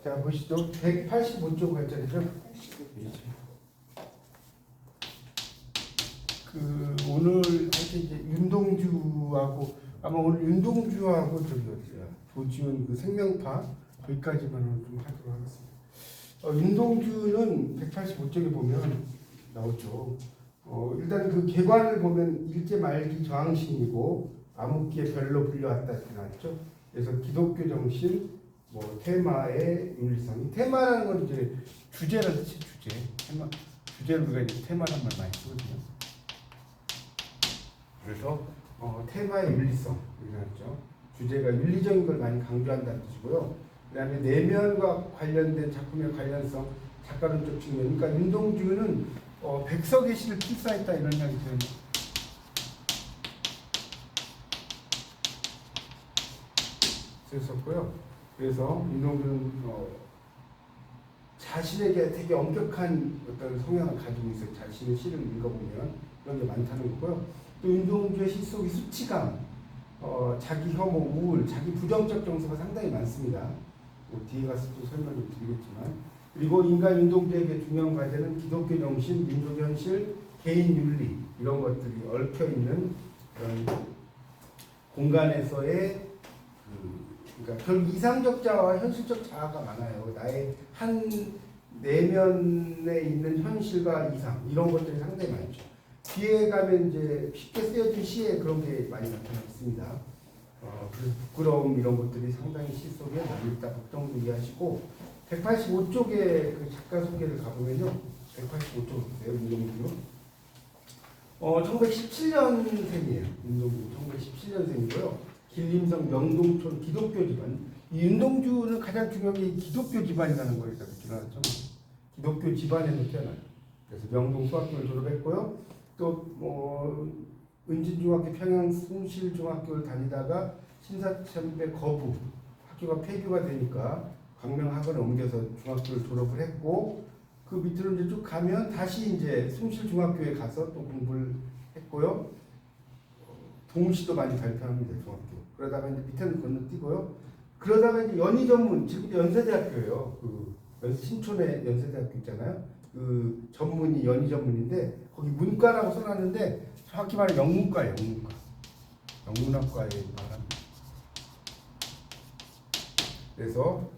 자, 보시죠. 185쪽 글자리죠. 오늘 하여튼 이제 윤동주하고 아마 오늘 윤동주하고 저기 어디야 조지훈 그 생명파 거기까지만 좀 하도록 하겠습니다. 윤동주는 185쪽에 보면 나오죠. 일단 그 개관을 보면 일제 말기 저항신이고 암흑기에 별로 불려왔다 이렇게 나왔죠. 그래서 기독교 정신, 뭐 테마의 윤리성. 테마라는 건 이제 주제라는 뜻이 주제. 주제를 우리가 이제 테마란 말 많이 쓰거든요. 그래서 테마의 윤리성 이렇죠. 주제가 윤리적인 걸 많이 강조한다는 뜻이고요. 그다음에 내면과 관련된 작품의 관련성, 작가론적 측면. 그러니까 윤동주는 백석의 시를 필사했다 이런 이야기 들어요. 썼고요. 그래서 윤동주는 자신에게 되게 엄격한 어떤 성향을 가지고 있어요. 자신의 시를 읽어보면 그런 게 많다는 거고요. 또 윤동주의 시 속의 수치감, 자기 혐오, 우울, 자기 부정적 정서가 상당히 많습니다. 뒤에 가서 또 설명을 드리겠지만, 그리고 인간 윤동주에게 중요한 과제는 기독교 정신, 민족 현실, 개인 윤리 이런 것들이 얽혀 있는 그런 공간에서의 그러니까 결국 이상적 자아와 현실적 자아가 많아요. 나의 한 내면에 있는 현실과 이상 이런 것들이 상당히 많죠. 뒤에 가면 이제 쉽게 쓰여진 시에 그런 게 많이 나타나 있습니다. 그래서 부끄러움 이런 것들이 상당히 시 속에 많이 있다. 걱정도 이해하시고 185쪽에 그 작가 소개를 가보면요. 185쪽 보세요. 윤동주. 1917년생이에요. 윤동주 1917년생이고요. 길림성 명동촌 기독교 집안. 이 윤동주는 가장 중요한 게 기독교 집안이라는 거에 대해서 드러났죠. 기독교 집안에서 태어나요. 그래서 명동 수학교를 졸업했고요. 또 은진중학교 평양 숭실중학교를 다니다가 신사참배 거부 학교가 폐교가 되니까 광명학원에 옮겨서 중학교를 졸업을 했고 그 밑으로 이제 쭉 가면 다시 이제 숭실중학교에 가서 또 공부를 했고요. 동시도 많이 발표합니다. 중학교. 그러다가 이제 밑에는 건너뛰고요. 그러다가 이제 연희전문, 지금 연세대학교예요. 신촌에 연세대학교 있잖아요. 그 전문이 연희전문인데 거기 문과라고 써놨는데 정확히 말하면 영문과예요. 영문과. 영문학과에 말합니다. 그래서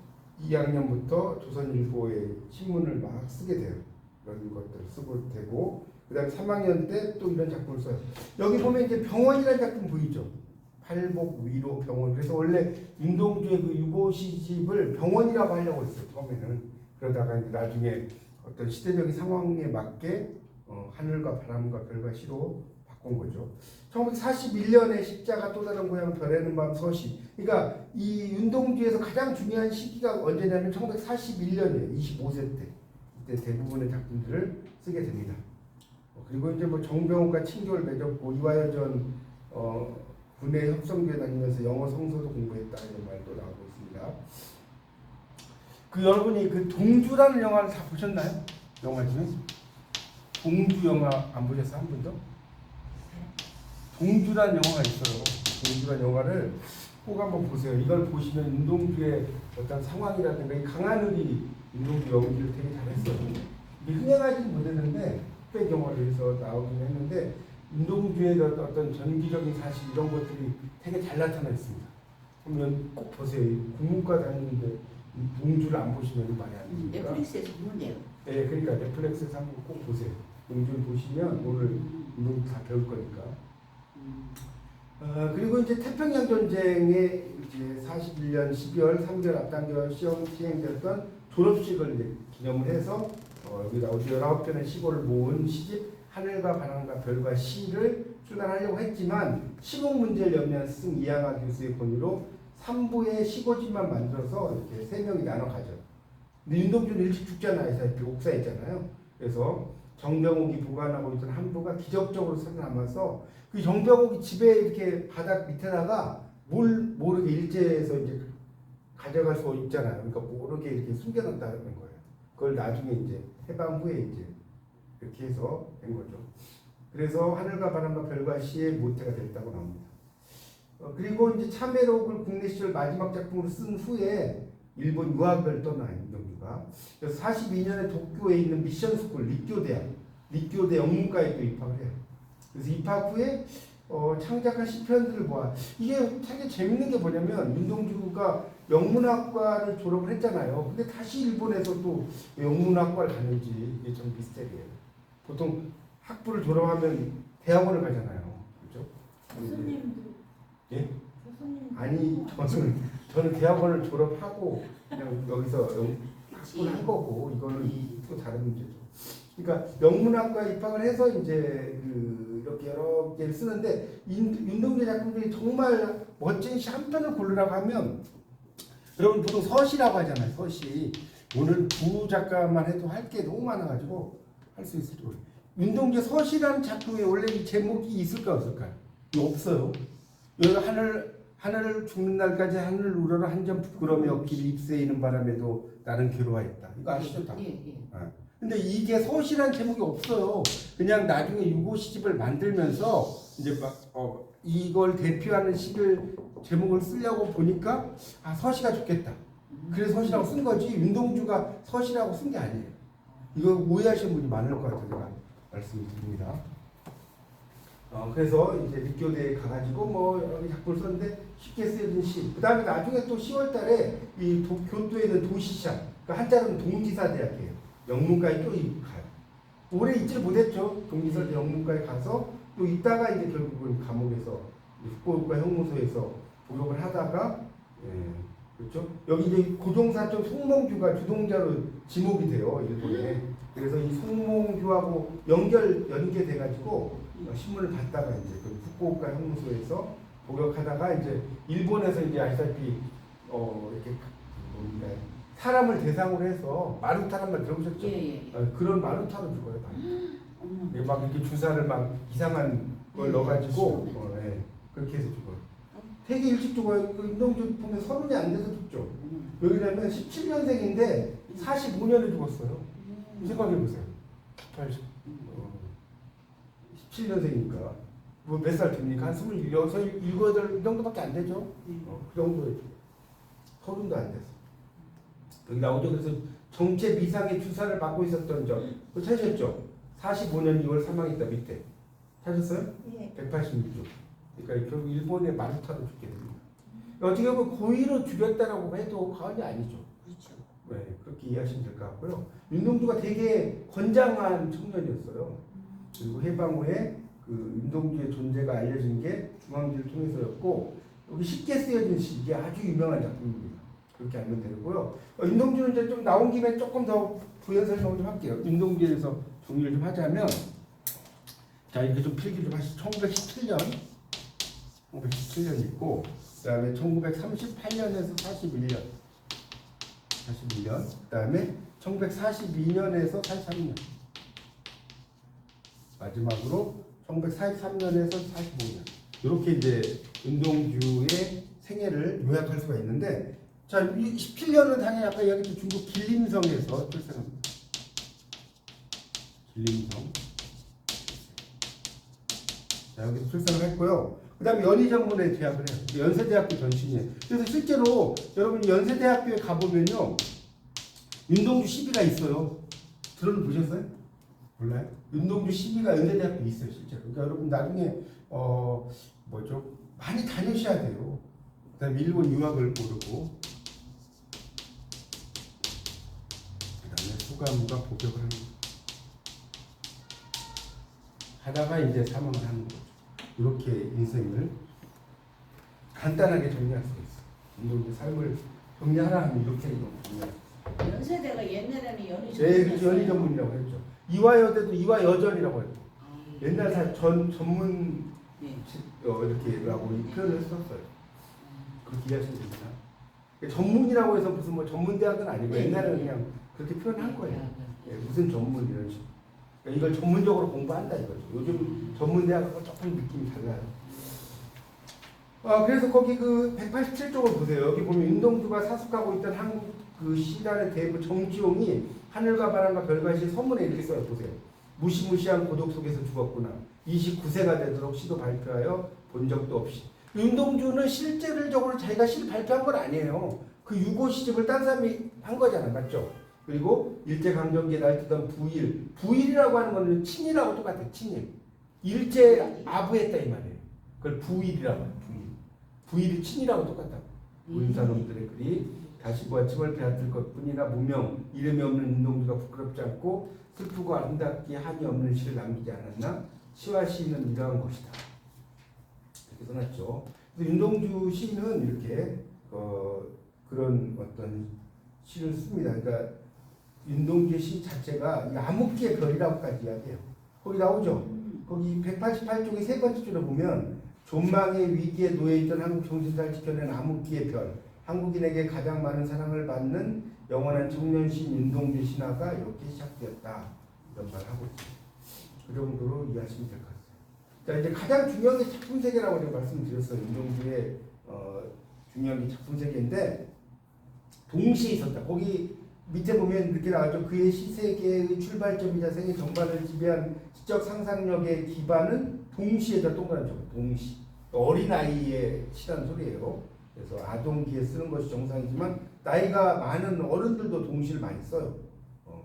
2학년부터 조선일보에 신문을 막 쓰게 돼요. 이런 것들을 쓰고 되고 그 다음에 3학년 때 또 이런 작품을 써요. 여기 보면 이제 병원이라는 작품 보이죠? 팔복, 위로, 병원. 그래서 원래 윤동주의 그 유고 시집을 병원이라고 하려고 했어요. 처음에는. 그러다가 이제 나중에 어떤 시대적인 상황에 맞게 하늘과 바람과 별과 시로 바꾼 거죠. 1941년에 십자가 또 다른 고향 별에는 밤 서시. 그러니까 이 윤동주에서 가장 중요한 시기가 언제냐면 1941년이에요. 25세 때. 이때 대부분의 작품들을 쓰게 됩니다. 그리고 이제 뭐 정병욱과 친교를 맺었고 이화여전 군의 협성교에 다니면서 영어 성서도 공부했다 이런 말도 나오고 있습니다. 그 여러분이 그 동주라는 영화를 다 보셨나요? 영화 중에 동주 영화 안 보셨어요? 한 번도? 동주라는 영화가 있어요. 동주라는 영화를 꼭 한번 보세요. 이걸 보시면 윤동주의 어떤 상황이라든가 이 강하늘이 윤동주 연기를 되게 잘했어요. 이게 흥행하지는 못했는데 흑백 영화를 해서 나오긴 했는데 윤동주의 어떤 전기적인 사실 이런 것들이 되게 잘 나타나 있습니다. 그러면 꼭 보세요. 국문과 다니는데 동주를 안 보시면 말이 안 됩니다. 넷플릭스에서 보는데요. 네, 그러니까 넷플릭스에서 한번 꼭 보세요. 동주를 보시면 오늘 윤동주 다 배울 거니까. 그리고 이제 태평양 전쟁에 이제 41년 12월 3개월 앞당겨 시행되었던 졸업식을 이제 기념을 해서 여기 나오죠. 19편의 시고를 모은 시집 하늘과 바람과 별과 시를 출간하려고 했지만 시국 문제를 염려한 스승 이양하 교수의 권유로 3부의 시고집만 만들어서 이렇게 3명이 나눠 가죠. 근데 윤동주는 일찍 죽잖아요. 옥사했잖아요. 그래서 정병욱이 보관하고 있던 한 부가 기적적으로 살아남아서 그 정병욱이 집에 이렇게 바닥 밑에다가 모르게 일제에서 이제 가져갈 수 있잖아요. 그러니까 모르게 이렇게 숨겨놨다는 거예요. 그걸 나중에 이제 해방 후에 이제 이렇게 해서 된 거죠. 그래서 하늘과 바람과 별과 시의 모태가 됐다고 나옵니다. 그리고 이제 참회록을 국내 시절 마지막 작품으로 쓴 후에 일본 유학을 떠난 윤동주가. 그래서 42년에 도쿄에 있는 미션스쿨 리쿄대 영문과에 또 입학을 해요. 그래서 입학 후에 창작한 시편들을 보아. 이게 되게 재밌는 게 뭐냐면 윤동주가 영문학과를 졸업을 했잖아요. 근데 다시 일본에서 또 영문학과를 갔는지 이게 좀 미스테리예요. 보통 학부를 졸업하면 대학원을 가잖아요. 그렇죠? 교수님도. 예? 교수님. 아니 저는 대학원을 졸업하고 그냥 여기서 학부를 한 거고 이거는 또 다른 문제죠. 그러니까 영문학과 입학을 해서 이제 이렇게 여러 개를 쓰는데 윤동주 작품들이 정말 멋진 시 한 편을 고르라고 하면 여러분 보통 서시라고 하잖아요. 서시. 오늘 두 작가만 해도 할 게 너무 많아가지고 할 수 있을지 모르겠어요. 윤동주 서시라는 작품에 원래 이 제목이 있을까 없을까요? 없어요. 여기 하늘 죽는 날까지 하늘 우러러 한 점 부끄러움이 없기를 입새이는 바람에도 나는 괴로워했다. 이거 아시죠? 다? 예. 근데 이게 서시라는 제목이 없어요. 그냥 나중에 유고 시집을 만들면서 이제 막 이걸 대표하는 시를 제목을 쓰려고 보니까 서시가 좋겠다. 그래서 서시라고 쓴 거지 윤동주가 서시라고 쓴 게 아니에요. 이거 오해하시는 분이 많을 것 같아요. 제가 말씀을 드립니다. 그래서 이제 리쿄대에 가가지고 뭐 여러 개 작품을 썼는데 쉽게 쓰여진 시. 그 다음에 나중에 또 10월달에 이 교토에 있는 도시샤, 그러니까 한자로는 동지사대학이에요. 영문과에 또 가요. 오래 있지를 못했죠. 동지사대 영문과에 가서 또 있다가 이제 결국은 감옥에서 후쿠오카 형무소에서 복역을 하다가 그렇죠. 여기 이제 고종사촌 송몽규가 주동자로 지목이 돼요 일본에. 그래서 이 송몽규하고 연계돼가지고 신문을 받다가 이제 그 후쿠오카 형무소에서 복역하다가 이제 일본에서 이제 아시다시피 이렇게 뭡니까 사람을 대상으로 해서 마루타란 말 들어보셨죠? 예. 그런 마루타로 죽어요. 막 이렇게 주사를 막 이상한 걸 넣어가지고 그렇게 해서 죽어요. 되게 일찍 죽어요. 그 윤동주 보면 30이 안 돼서 죽죠. 왜냐면 17년생인데 45년에 죽었어요. 생각해보세요. 17년생이니까 뭐 몇 살 됩니까? 한 26, 7 정도밖에 안 되죠. 그 정도에 30도 안 돼서 여기 나오죠. 그래서 정체 미상의 주사를 받고 있었던 점 그거 찾으셨죠? 45년 2월 사망했다 밑에 찾았어요? 예. 186조. 그러니까 결국 일본의 마루타로 죽게 됩니다. 어떻게 보면 고의로 죽였다라고 해도 과언이 아니죠. 그렇죠. 네, 그렇게 이해하시면 될 것 같고요. 윤동주가 되게 건장한 청년이었어요. 그리고 해방 후에 그 윤동주의 존재가 알려진 게 중앙지를 통해서였고 여기 쉽게 쓰여진 시 이게 아주 유명한 작품입니다. 그렇게 알면 되고요. 윤동주는 이제 좀 나온 김에 조금 더 부연 설명을 좀 할게요. 윤동주에서 정리를 좀 하자면 자 이렇게 좀 필기 좀 하시죠. 1917년 있고 그 다음에 1938년에서 41년 그 다음에 1942년에서 43년 마지막으로 1943년에서 45년 이렇게 이제 윤동주의 생애를 요약할 수가 있는데 자 17년은 당연히 아까 이야기했던 중국 길림성에서 출생합니다. 길림성 자 여기서 출생을 했고요. 그 다음에 연희전문에 재학을 해요. 연세대학교 전신이에요. 그래서 실제로 여러분 연세대학교에 가보면요 윤동주 시비가 있어요. 들어보셨어요? 몰라요? 윤동주 시비가 연세대학교에 있어요 실제로. 그러니까 여러분 나중에 뭐죠? 많이 다니셔야 돼요. 그 다음에 일본 유학을 고르고 그 다음에 수감과 복역을 하는 거죠. 하다가 이제 사망을 하는 거죠. 이렇게 인생을 간단하게 정리할 수가 있어요. 윤동주의 삶을 정리하라 하면 이렇게 정리할 수 있어요. 연세대가 옛날에는 연희 네, 연희 전문이라고 했죠. 이화여대도 이화여전이라고 했죠. 옛날 전문 이렇게라고 이 표현을 썼어요. 그렇게 이해하시면 됩니다. 전문이라고 해서 무슨 뭐 전문대학은 아니고 옛날에는 그냥 그렇게 표현한 거예요. 무슨 전문 이런 식으로. 그러니까 이걸 전문적으로 공부한다 이거죠. 요즘 전문대학하고 조금 느낌이 달라요. 그래서 거기 그 187쪽을 보세요. 여기 보면 윤동주가 사숙하고 있던 한국 그 시단의 대부 정지용이 하늘과 바람과 별과 시 선문에 이렇게 써요. 보세요. 무시무시한 고독 속에서 죽었구나. 29세가 되도록 시도 발표하여 본 적도 없이. 윤동주는 실제적으로 자기가 시를 발표한 건 아니에요. 그 유고 시집을 딴 사람이 한 거잖아, 맞죠? 그리고 일제강점기에 날뛰던 부일이라고 하는 거는 친일하고 똑같아, 친일. 일제 아부했다 이 말이에요. 그걸 부일이라고 해요, 부일이 친일하고 똑같다고. 문사놈들의 글이 다시 보아 침을 빼앗을 것뿐이나 무명 이름이 없는 윤동주가 부끄럽지 않고 슬프고 아름답기에 한이 없는 시를 남기지 않았나? 시와 시인은 이러한 것이다. 이렇게 써놨죠. 그래서 윤동주 시인은 이렇게 그런 어떤 시를 씁니다. 그러니까 윤동주의 시 자체가 이 암흑기의 별이라고까지 이야기해요. 거기 나오죠. 거기 188쪽의 세 번째 줄에 보면 존망의 위기에 놓여있던 한국 정신사를 지켜낸 암흑기의 별, 한국인에게 가장 많은 사랑을 받는 영원한 청년 시인 윤동주의 신화가 이렇게 시작되었다. 이런 말을 하고 있습니다. 그 정도로 이해하시면 될 것 같아요. 자, 이제 가장 중요한 게 작품 세계라고 제가 말씀드렸어요. 윤동주의 중요한 게 작품 세계인데 동시에 있었다. 거기 밑에 보면 이렇게 나왔죠. 그의 시세계의 출발점이자 세계 전반을 지배한 시적 상상력의 기반은 동시에다 동그라미 쳐. 동시. 어린아이의 시라는 소리예요. 그래서 아동기에 쓰는 것이 정상이지만 나이가 많은 어른들도 동시를 많이 써요.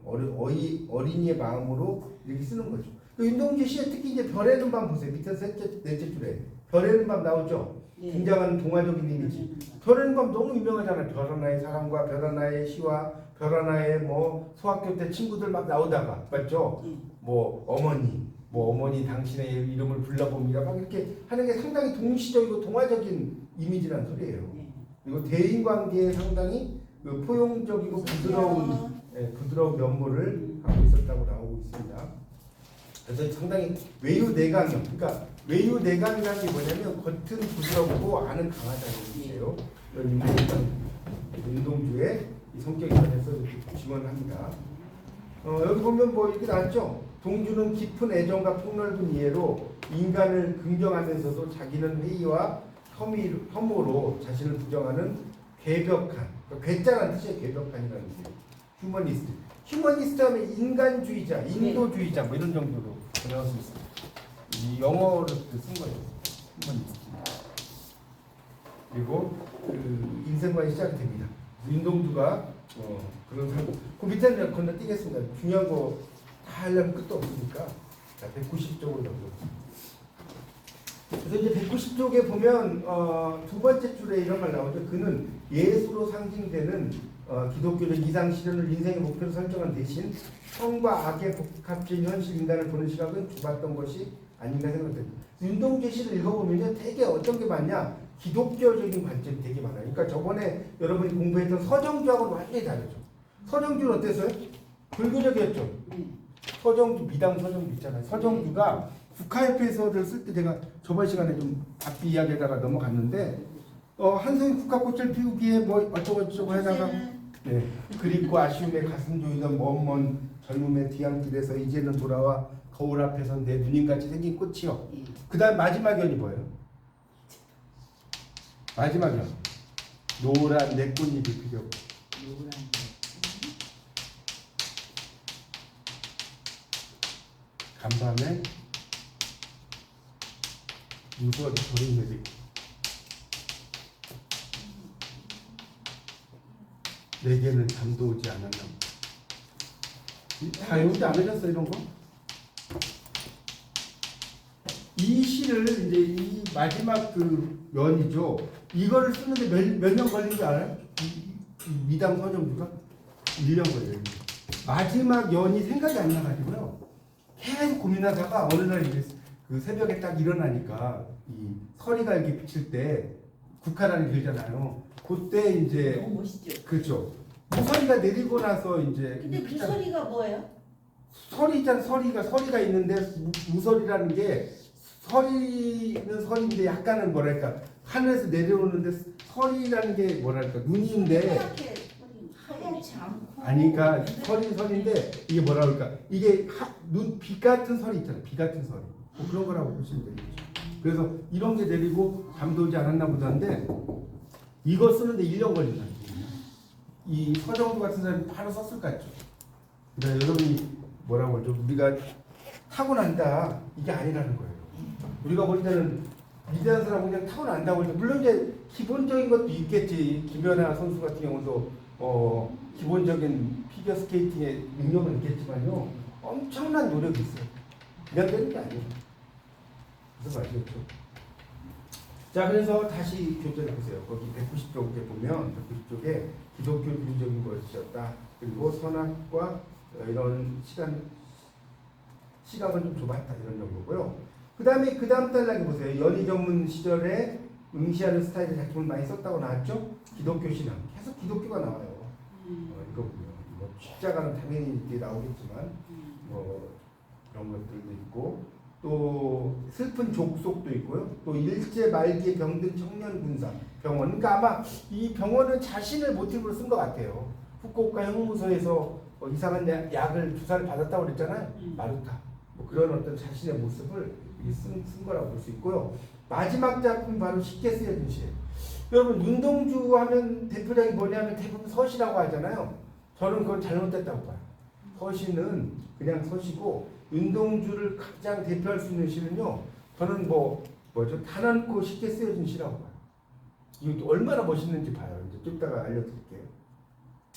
어린이의 마음으로 이렇게 쓰는 거죠. 그 윤동주 시의 특히 이제 별에는 밤 보세요. 밑에 넷째 줄에 별에는 밤 나오죠. 네. 굉장한 동화적인 이미지. 별에는 밤 너무 유명하잖아요. 별 하나의 사랑과 별 하나의 시와 별 하나의 뭐 소학교 때 친구들 막 나오다가 맞죠? 뭐 어머니 당신의 이름을 불러봅니다. 막 이렇게 하는 게 상당히 동시적이고 동화적인 이미지란 소리예요. 그리고 대인 관계에 상당히 그 포용적이고 부드러운 면모를 갖고 있었다고 나오고 있습니다. 그래서 상당히 외유내강형, 그러니까 외유내강이라는 게 뭐냐면 겉은 부드럽고 안은 강하다는 뜻이에요. 이런 윤동주의 이 성격에 관해서 이렇게 지원합니다. 여기 보면 뭐 이렇게 나왔죠. 동주는 깊은 애정과 폭넓은 이해로 인간을 긍정하면서도 자기는 회의와 혐오로 자신을 부정하는 괴벽한, 그러니까 괴짜라는 뜻이에요. 괴벽한이라는 뜻이에요. 휴머니스트. 휴머니스트 하면 인간주의자, 인도주의자 뭐 이런 정도로 번역할 수 있습니다. 이 영어로 쓴 거예요. 휴머니스트. 그리고 그 인생관이 시작이 됩니다. 윤동주가 그런 사람. 그 밑에는 건너뛰겠습니다. 중요한 거 다 하려면 끝도 없으니까. 자, 190쪽으로 넘겨보세요. 그래서 이제 190쪽에 보면 두 번째 줄에 이런 말 나오죠. 그는 예수로 상징되는 기독교적 이상 실현을 인생의 목표로 설정한 대신 성과 악의 복합적인 현실 인간을 보는 시각은 좁았던 것이 아닌가 생각됩니다. 윤동주 시를 읽어보면요, 되게 어떤 게 많냐? 기독교적인 관점이 되게 많아요. 그러니까 저번에 여러분이 공부했던 서정주하고는 완전히 다르죠. 서정주는 어땠어요? 불교적이었죠. 서정주, 미당 서정주 있잖아요. 서정주가 국가협회서를 쓸 때 제가 저번 시간에 좀 앞뒤 이야기에다가 넘어갔는데 한송이 국화꽃을 피우기에 뭐 어쩌고저쩌고 하다가 네, 그립고 아쉬움에 가슴 조이던 먼 젊음의 뒤안길에서 이제는 돌아와 거울 앞에선 내 누님같이 생긴 꽃이요. 그 다음 마지막 연이 뭐예요? 마지막 연. 노란 내 꽃잎이 피려고. 간밤에 무서워서 소리 내리고 내게는 잠도 오지 않았나. 다 외우지 않으셨어요 이런 거? 이 시를 이제 이 마지막 그 연이죠. 이거를 쓰는데 몇 년 걸린 줄 알아요? 이 미당 서정주가 1년 걸려요. 마지막 연이 생각이 안 나가지고요. 계속 고민하다가 어느 날 이제 그 새벽에 딱 일어나니까 이 서리가 이렇게 비칠 때 국화라는 길잖아요. 그때 이제 너무 멋있죠. 그렇죠. 무서리가 내리고 나서 이제 근데 그 소리가 뭐예요? 서리 있잖아. 서리가 있는데 무서리라는 게 서리는 서리인데 약간은 뭐랄까 하늘에서 내려오는데 서리라는 게 뭐랄까 눈인데 하얗지 않고 아니 그러니까 서리인데 이게 뭐라 그럴까 이게 눈 빛 같은 서리 있잖아. 빛 같은 서리 뭐 그런 거라고 보시면 되겠죠. 그래서 이런 게 내리고 잠도 오지 않았나 보다는데 이거 쓰는데 1년 걸린다. 이 서정주 같은 사람이 바로 썼을 것 같죠. 그러니까 여러분이 뭐라고 하죠? 우리가 타고난다 이게 아니라는 거예요. 우리가 볼 때는 위대한 사람은 그냥 타고난다고 해서 물론 이제 기본적인 것도 있겠지. 김연아 선수 같은 경우도 기본적인 피겨 스케이팅의 능력은 있겠지만요 엄청난 노력이 있어요. 그냥 되는 게 아니에요. 무슨 말이겠죠? 자, 그래서 다시 교재를 보세요. 거기 190쪽에 보면 190쪽에 기독교주의적인 것이었다. 그리고 선악과 이런 시각은 좀 좁았다 이런 정도고요. 그 다음에 그 다음 단락에 보세요. 연희 전문 시절에 응시하는 스타일의 작품을 많이 썼다고 나왔죠. 기독교 신앙 계속 기독교가 나와요. 이거고요. 뭐 십자가는 당연히 이렇게 나오겠지만 뭐 그런 것들도 있고 또 슬픈 족속도 있고요. 또 일제 말기에 병든 청년 군사 병원. 그러니까 아마 이 병원은 자신을 모티브로 쓴 것 같아요. 후쿠오카 형무소에서 이상한 약을 주사를 받았다고 그랬잖아요. 마루타. 뭐 그런 어떤 자신의 모습을 쓴 거라고 볼 수 있고요. 마지막 작품 바로 쉽게 쓰여진 시. 여러분 윤동주 하면 대표작이 뭐냐면 대부분 서시라고 하잖아요. 저는 그건 잘못됐다고 봐요. 서시는 그냥 서시고 윤동주를 가장 대표할 수 있는 시는요. 저는 단언코 쉽게 쓰여진 시라고 봐요. 이거 얼마나 멋있는지 봐요. 이제 좀 이따가 알려드릴게요.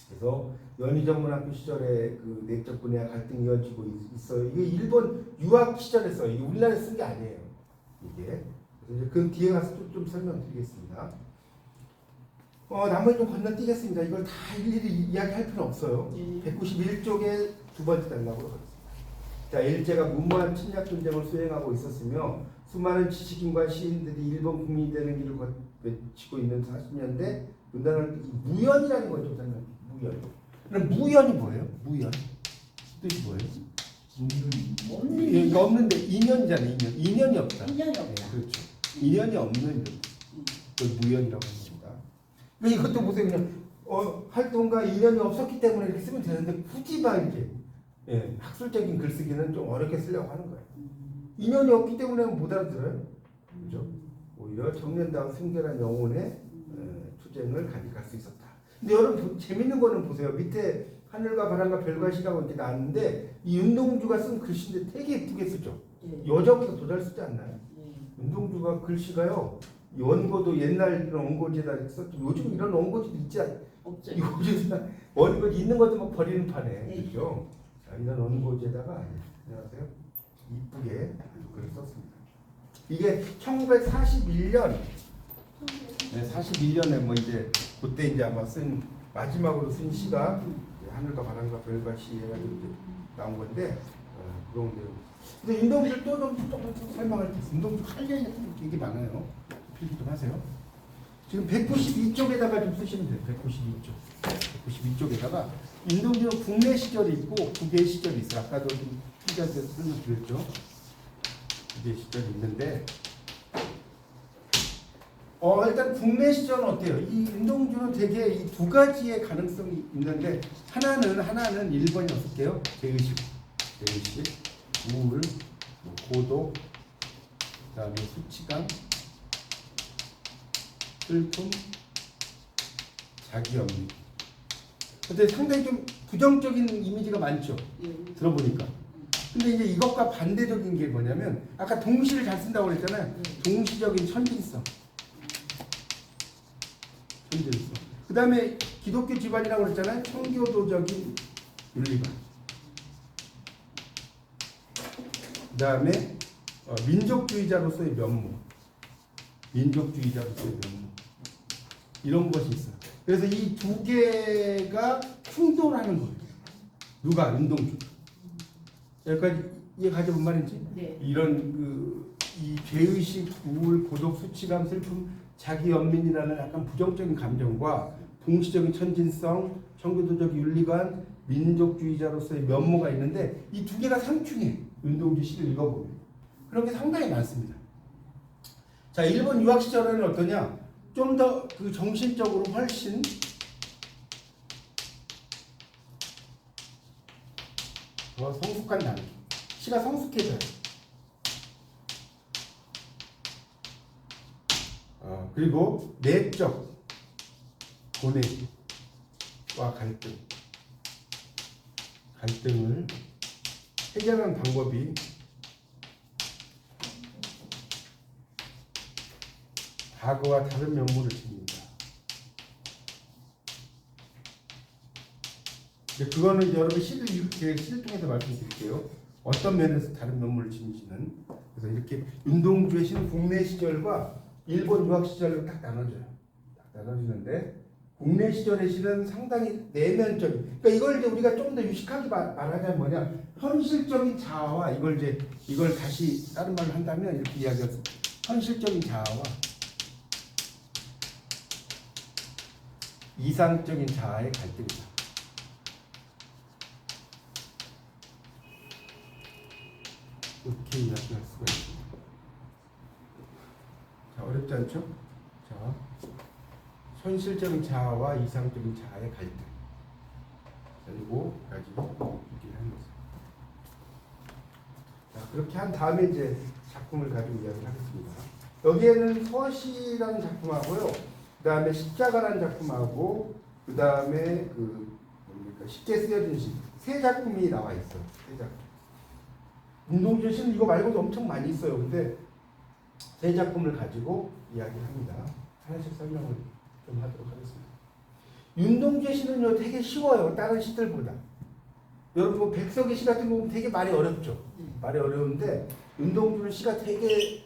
그래서 연희전문학교 시절에 그 내적 분야 갈등이 이어지고 있어요. 이게 일본 유학 시절에 써요. 이게 우리나라에 쓴 게 아니에요. 이게. 그래서 이제 그 뒤에 가서 좀 설명드리겠습니다. 나머지 좀 건너뛰겠습니다. 이걸 다 일일이 이야기할 필요는 없어요. 191쪽에 두 번째 단락으로 가겠습니다. 자, 일제가 무모한 침략 전쟁을 수행하고 있었으며 수많은 지식인과 시인들이 일본 국민이 되는 길을 외치고 있는 40년대 문단을 무연이라는 걸 좀 설명해요. 무연. 그럼 무연이 뭐예요? 무연. 뜻이 뭐예요? 없는 이거 없는데 인연이잖아요. 인연이 없다. 인연이 없다. 네, 그렇죠. 인연이 없는 그걸 무연이라고 합니다. 그러니까 이것도 보세요. 그냥 활동가 인연이 없었기 때문에 이렇게 쓰면 되는데 굳이 막 이렇게 학술적인 글쓰기는 좀 어렵게 쓰려고 하는 거예요. 인연이 없기 때문에 못 알아들어요. 그죠? 오히려 청년다운 순결한 영혼의 투쟁을 간직할 수 있었다. 근데 여러분 재밌는 거는 보세요. 밑에 하늘과 바람과 별과 시라고 이렇게 나왔는데 이 윤동주가 쓴 글씨인데 되게 예쁘게 쓰죠. 여자보다 더 잘 쓰지 않나요? 윤동주가 글씨가요. 원고도 옛날 이런 원고지에다 썼죠. 요즘 이런 원고지도 있지 않아요? 없죠. 요즘 원고지 있는 것도 막 버리는 판에 그렇죠. 자, 이런 원고지에다가 안녕하세요. 이쁘게 글을 썼습니다. 이게 1941년 41년에 뭐 이제 그때 이제 아마 쓴 마지막으로 쓴 시가 하늘과 바람과 별과 시 해가지고 이제 나온 건데 그런 데. 근데 윤동주 조금 설명할 게 있어요. 윤동주 할 얘기가 되게 많아요. 필기 좀 하세요. 지금 192쪽에다가 좀 쓰시면 돼요. 192쪽에다가 윤동주는 국내 시절이 있고 국외 시절이 있어요. 아까도 좀 필기한테 설명드렸죠. 국외 시절이 있는데 일단 국내 시절은 어때요? 이 윤동주는 되게 이 두 가지의 가능성이 있는데 하나는 1번이 어떻게요? 죄의식, 우울, 고독, 그다음에 수치감, 슬픔, 자기염리. 근데 상당히 좀 부정적인 이미지가 많죠. 들어보니까. 근데 이제 이것과 반대적인 게 뭐냐면 아까 동시를 잘 쓴다고 그랬잖아요. 동시적인 천진성. 그 다음에 기독교 집안이라고 그랬잖아요. 청교도적인 윤리관. 그 다음에 민족주의자로서의 면모. 이런 것이 있어요. 그래서 이 두 개가 충돌하는 거예요. 누가? 윤동주. 여기까지 이해가죠? 뭔 말인지? 네. 이런 이 죄의식, 우울, 고독, 수치감, 슬픔, 자기연민이라는 약간 부정적인 감정과 동시적인 천진성, 청교도적 윤리관, 민족주의자로서의 면모가 있는데 이 두 개가 상충해. 윤동주 시를 읽어보면. 그런 게 상당히 많습니다. 자, 일본 유학 시절에는 어떠냐? 좀 더 그 정신적으로 훨씬 더 성숙한 단계. 시가 성숙해져요. 그리고 내적 고뇌와 갈등을 해결하는 방법이 과거와 다른 면모를 지닙니다. 근데 그거는 이제 여러분 시를 통해서 말씀드릴게요. 어떤 면에서 다른 면모를 지니지는. 그래서 이렇게 윤동주의 시는 국내 시절과 일본 유학 시절로 딱 나눠져요. 딱 나눠지는데 국내 시절의 시는 상당히 내면적인. 그러니까 이걸 이제 우리가 좀 더 유식하게 말하자면 뭐냐, 현실적인 자아와 이걸 다시 다른 말로 한다면 이렇게 이야기해서 현실적인 자아와 이상적인 자아의 갈등이다. 이렇게 이야기할 수가 있습니다. 자, 어렵지 않죠? 자, 현실적인 자아와 이상적인 자아의 갈등. 그리고 가지고 얘기를 하는 거죠. 자, 그렇게 한 다음에 이제 작품을 가지고 이야기를 하겠습니다. 여기에는 서시라는 작품하고요, 그 다음에 십자가라는 작품하고, 그 다음에 쉽게 쓰여진 시, 세 작품이 나와 있어요. 세 작품. 윤동주 씨는 이거 말고도 엄청 많이 있어요. 근데 세 작품을 가지고 이야기를 합니다. 하나씩 설명을 좀 하도록 하겠습니다. 윤동주 씨는요 되게 쉬워요. 다른 시들보다. 여러분 뭐 백석의 시 같은 거 보면 되게 말이 어렵죠. 말이 어려운데 윤동주 시가 되게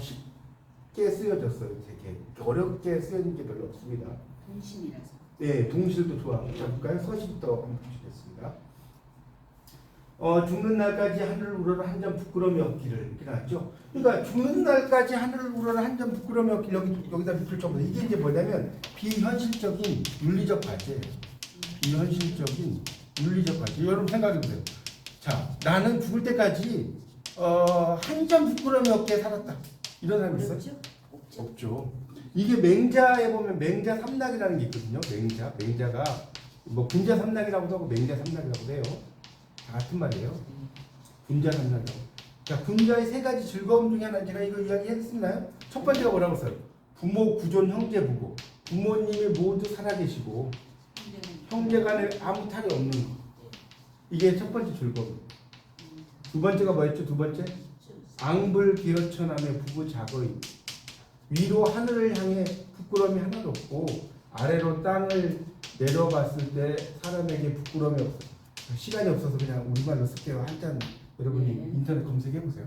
쉽게 쓰여졌어요. 되게 어렵게 쓰여진 게 별로 없습니다. 동심이라서. 네, 동실도 좋아하고. 자, 볼까요? 서시부터 한번 보시겠습니다. 죽는 날까지 하늘을 우러러 한 점 부끄러움이 없기를, 이렇게 나왔죠. 그러니까 죽는 날까지 하늘을 우러러 한 점 부끄러움이 없기를 여기다 밑줄 쳐보세요. 이게 이제 뭐냐면 비현실적인 윤리적 과제예요. 비현실적인 윤리적 과제. 여러분 생각해보세요. 자, 나는 죽을 때까지 한 점 부끄러움이 없게 살았다. 이런 사람 있어요? 없죠. 이게 맹자에 보면 맹자 삼락이라는 게 있거든요. 맹자가 뭐 군자 삼락이라고도 하고 맹자 삼락이라고 해요. 다 같은 말이에요. 군자 삼락이라고. 자, 군자의 세 가지 즐거움 중에 하나, 제가 이거 이야기했었나요? 첫 번째가 뭐라고 써요? 부모, 구존, 형제, 부고. 부모님이 모두 살아계시고 형제간에 아무 탈이 없는 거. 이게 첫 번째 즐거움. 두 번째가 뭐였죠? 두 번째? 앙불 기어천함의 부부 작의. 위로 하늘을 향해 부끄러움이 하나도 없고 아래로 땅을 내려봤을 때 사람에게 부끄러움이 없어요. 시간이 없어서 그냥 우리말로 쓸게요. 한잔 여러분이 인터넷 검색해 보세요.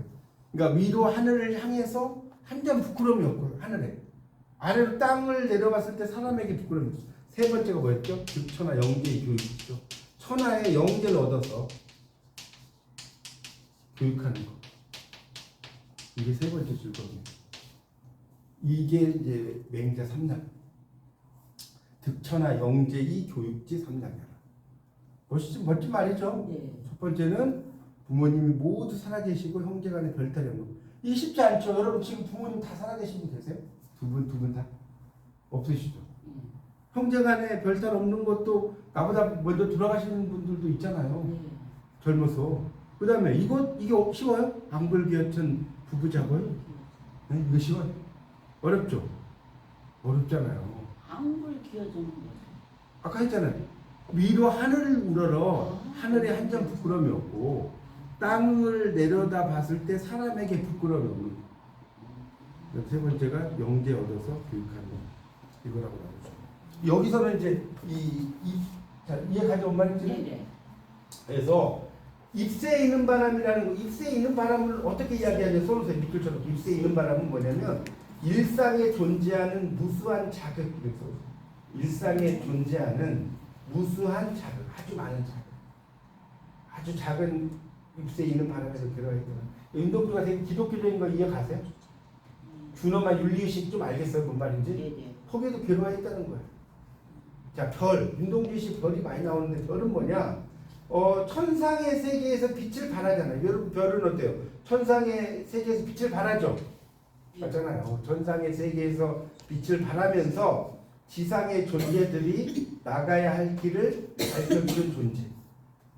그러니까 위로 하늘을 향해서 한 점 부끄러움이 없고 하늘에, 아래로 땅을 내려봤을 때 사람에게 부끄러움이 없어요. 세 번째가 뭐였죠? 득천하 영재의 교육이죠. 천하의 영재를 얻어서 교육하는 거. 이게 세 번째 즐거움이에요. 이게 이제 맹자 삼락. 득천하 영재의 교육지 삼락이야. 멋진 말이죠. 네. 첫 번째는 부모님이 모두 살아계시고 형제간에 별탈이 없는 거. 이게 쉽지 않죠. 여러분 지금 부모님 다 살아계신 분 계세요? 두 분 다? 없으시죠? 형제간에 별탈 없는 것도 나보다 먼저 돌아가시는 분들도 있잖아요. 젊어서. 그 다음에 이게 쉬워요? 앙불기어천 부부자고요? 네? 이거 쉬워요? 어렵죠? 어렵잖아요. 앙불 기어주는 거. 아까 했잖아요. 위로 하늘을 우러러 하늘에 한 점 부끄러움이 없고 땅을 내려다 봤을 때 사람에게 부끄러움이 없는 거. 세 번째가 영재 얻어서 교육하는 거. 이거라고 나오죠. 여기서는 이제 자, 이해 가져온 말이지? 네네. 그래서 입새에 있는 바람이라는 거, 입새에 있는 바람을 어떻게 이야기하냐, 써놓으세요. 밑줄처럼. 입새에 있는 바람은 뭐냐면 일상에 존재하는 무수한 자극. 그래서 일상에 존재하는 무수한 자극, 아주 많은 자극, 아주 작은 입새에 있는 바람에서 괴로워했구나. 윤동주가 되게 기독교적인 거 이해가세요? 준엄한 윤리의식 좀 알겠어요? 뭔 말인지? 네네. 거기에도 괴로워했다는 거예요. 자, 별, 윤동주 씨 별이 많이 나오는데 별은 뭐냐? 천상의 세계에서 빛을 발하잖아요. 여러분 별은 어때요? 천상의 세계에서 빛을 발하죠? 맞잖아요. 천상의 세계에서 빛을 발하면서 지상의 존재들이 나가야 할 길을 밝혀주는 존재.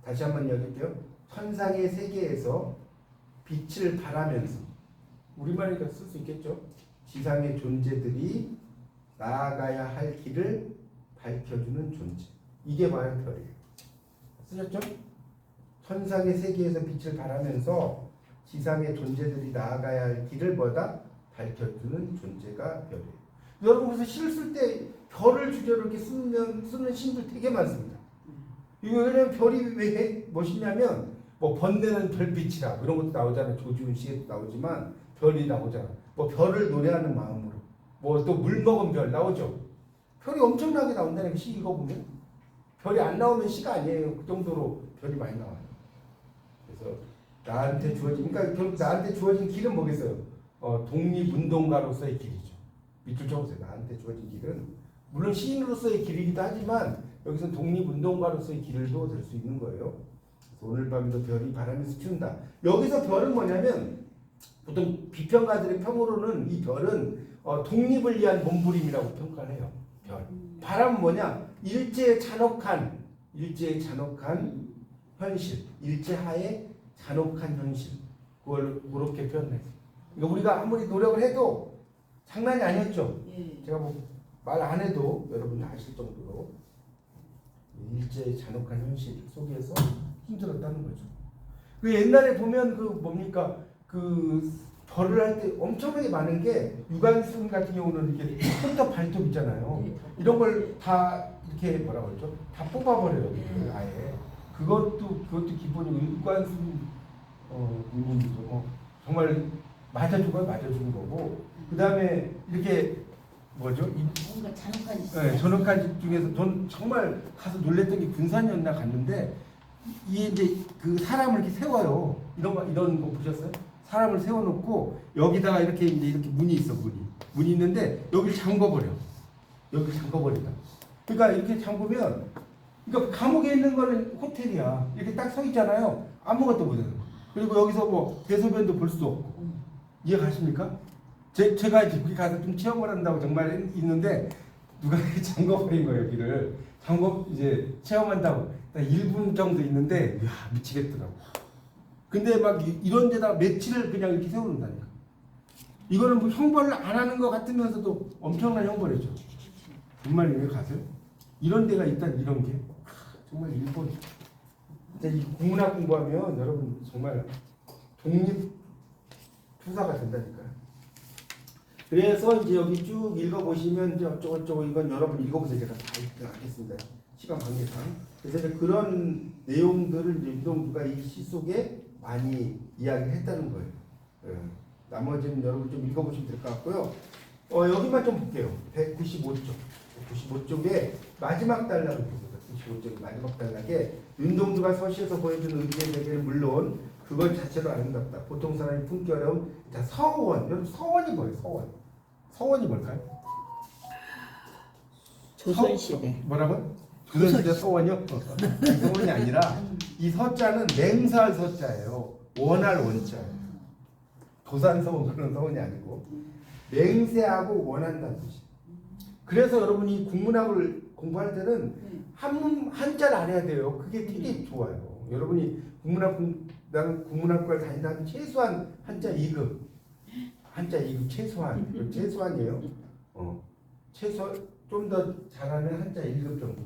다시 한번 이야기할게요. 천상의 세계에서 빛을 발하면서, 우리말이니까 쓸 수 있겠죠? 지상의 존재들이 나아가야 할 길을 밝혀주는 존재. 이게 바로 별이에요. 쓰셨죠? 천상의 세계에서 빛을 발하면서 지상의 존재들이 나아가야 할 길을 뭐다? 밝혀주는 존재가 별이에요. 여러분 그래서 시를 쓸 때 별을 주제로 이렇게 쓰는 시인들 되게 많습니다. 이거 왜냐면 별이 왜 멋있냐면 뭐 번데는 별빛이라 이런 것도 나오잖아요. 조지훈 시에도 나오지만 별이 나오잖아. 뭐 별을 노래하는 마음으로 뭐 또 물 먹은 별 나오죠. 별이 엄청나게 나온다는 시 읽어보면 별이 안 나오면 시가 아니에요. 그 정도로 별이 많이 나와요. 그래서 나한테 주어진 그러니까 결국 나한테 주어진 길은 뭐겠어요? 독립운동가로서의 길이죠. 밑줄 쳐보세요. 나한테 주어진 길은 물론 시인으로서의 길이기도 하지만 여기서 독립운동가로서의 길도 될 수 있는 거예요. 오늘 밤에도 별이 바람에 스치운다. 여기서 별은 뭐냐면 보통 비평가들의 평으로는 이 별은 독립을 위한 몸부림이라고 평가를 해요. 별. 바람은 뭐냐? 일제의 잔혹한 현실, 일제하에 잔혹한 현실. 그걸 그렇게 표현해요. 그러니까 우리가 아무리 노력을 해도 장난이 아니었죠. 예. 제가 뭐 말 안 해도 여러분이 아실 정도로 일제의 잔혹한 현실 속에서 힘들었다는 거죠. 그 옛날에 보면 그 뭡니까 그 별을 할 때 엄청나게 많은 게 유관순 같은 경우는 이렇게 손톱 발톱 있잖아요. 이런 걸 다 이렇게 뭐라 그러죠? 다 뽑아버려요. 아예 그것도 기본이고 유관순 님도 정말 맞아준 거고 그 다음에 이렇게 뭐죠? 뭔가 잔혹한 짓. 네, 전역한 집 중에서 전 정말 가서 놀랬던 게 군산이었나 갔는데 이게 이제 그 사람을 이렇게 세워요. 이런 거 보셨어요? 사람을 세워놓고 여기다가 이렇게 이제 이렇게 문이 있어 문이 있는데 여기를 잠궈버린다. 그러니까 이렇게 잠그면 그러니까 감옥에 있는 거는 호텔이야. 이렇게 딱 서 있잖아요. 아무것도 못해요. 그리고 여기서 뭐 대소변도 볼 수도 없고 이해 가십니까? 제가 이제 거기 가서 좀 체험을 한다고 정말 있는데 누가 이렇게 잠궈버린 거예요 여기를 이제 체험한다고 1분 정도 있는데 이야 미치겠더라고. 근데 막 이런 데다 며칠을 그냥 이렇게 세워놓는다니까. 이거는 뭐 형벌을 안 하는 것 같으면서도 엄청난 형벌이죠. 정말 여기 가세요? 이런 데가 있단 이런 게 정말 일본. 진짜 이 국문학 공부하면 여러분 정말 독립 투사가 된다니까요. 그래서 이제 여기 쭉 읽어보시면 이제 어쩌고저쩌고 이건 여러분 읽어보세요. 제가 다 하겠습니다. 시간 관계상. 그래서 이제 그런 내용들을 이제 윤동주가 이 시 속에 많이 이야기했다는 거예요. 나머지는 여러분 좀 읽어보시면 될 것 같고요. 여기만 좀 볼게요. 195쪽에 마지막 단락을 보세요. 195쪽의 마지막 단락에 윤동주가 서시에서 보여준 의지의 세계는 물론 그것 자체로 아름답다. 보통 사람이 품기 어려운 자 서원. 여러분 서원이 뭐예요? 서원이 뭘까요? 조선시대. 뭐라고? 조선시대 서원이요? 서원이 아니라 이 서자는 맹세할 서자예요. 원할 원자예요. 도산서원 그런 서원이 아니고 맹세하고 원한다는 뜻이에요. 그래서 여러분이 국문학을 공부할 때는 한자를 알아야 돼요. 그게 되게 좋아요. 여러분이 나는 국문학과를 다닌다면 최소한 한자 2급 최소한이에요. 최소 좀 더 잘하면 한자 1급 정도.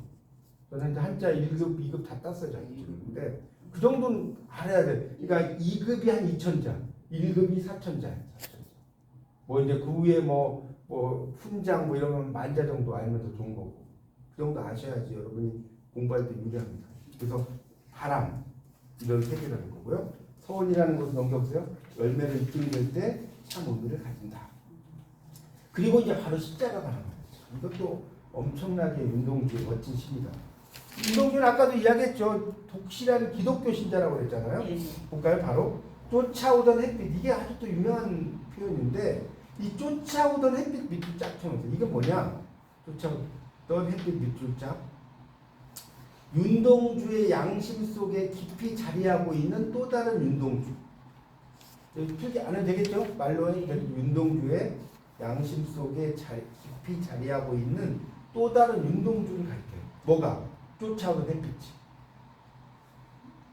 저는 한자 1급, 2급 다 땄어요. 근데 그 정도는 알아야 돼. 그러니까 2급이 한 2천자, 1급이 4천자. 뭐 이제 그 위에 뭐 훈장 뭐 이런 건 만자 정도 알면 더 좋은 거고. 그 정도 아셔야지 여러분이 공부할 때 유리합니다. 그래서 바람 이런 세계라는 거고요. 서원이라는 것을 넘겨보세요. 열매를 입증될 때 참 의미를 가진다. 그리고 이제 바로 십자가 가는 거예요. 이것도 엄청나게 윤동주의 멋진 시입니다. 윤동주는 아까도 이야기했죠. 독실한 기독교 신자라고 그랬잖아요. 볼까요? 바로 쫓아오던 햇빛. 이게 아주 또 유명한 표현인데 이 쫓아오던 햇빛 밑줄 쫙 쳐놓으세요. 이게 뭐냐? 쫓아오던 햇빛 밑줄 쫙. 윤동주의 양심 속에 깊이 자리하고 있는 또 다른 윤동주. 필기 안 해도 되겠죠? 말로 해도 윤동주의 양심 속에 깊이 자리하고 있는 또 다른 윤동주를 가리켜요. 뭐가? 쫓아오는 햇빛이.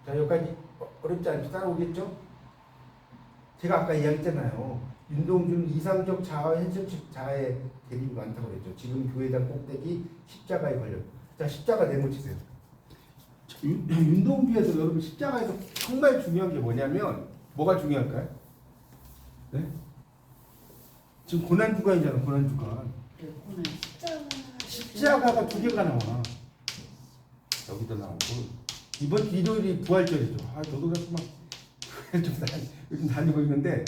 자, 여기까지 어렵지 않죠? 따라오겠죠? 제가 아까 이야기했잖아요. 윤동주는 이상적 자아와 현실적 자아의 대립이 많다고 그랬죠. 지금 교회당 꼭대기 십자가에 걸렸고. 자, 십자가 네모치세요. 윤동주에서 여러분 십자가에서 정말 중요한 게 뭐냐면 뭐가 중요할까요? 네? 지금 고난주간이잖아. 고난주간. 고난 십자가가 두 개가 나와. 여기도 나오고 이번 일요일이 부활절이죠. 아 저도 그래서 막 요즘 다니고 있는데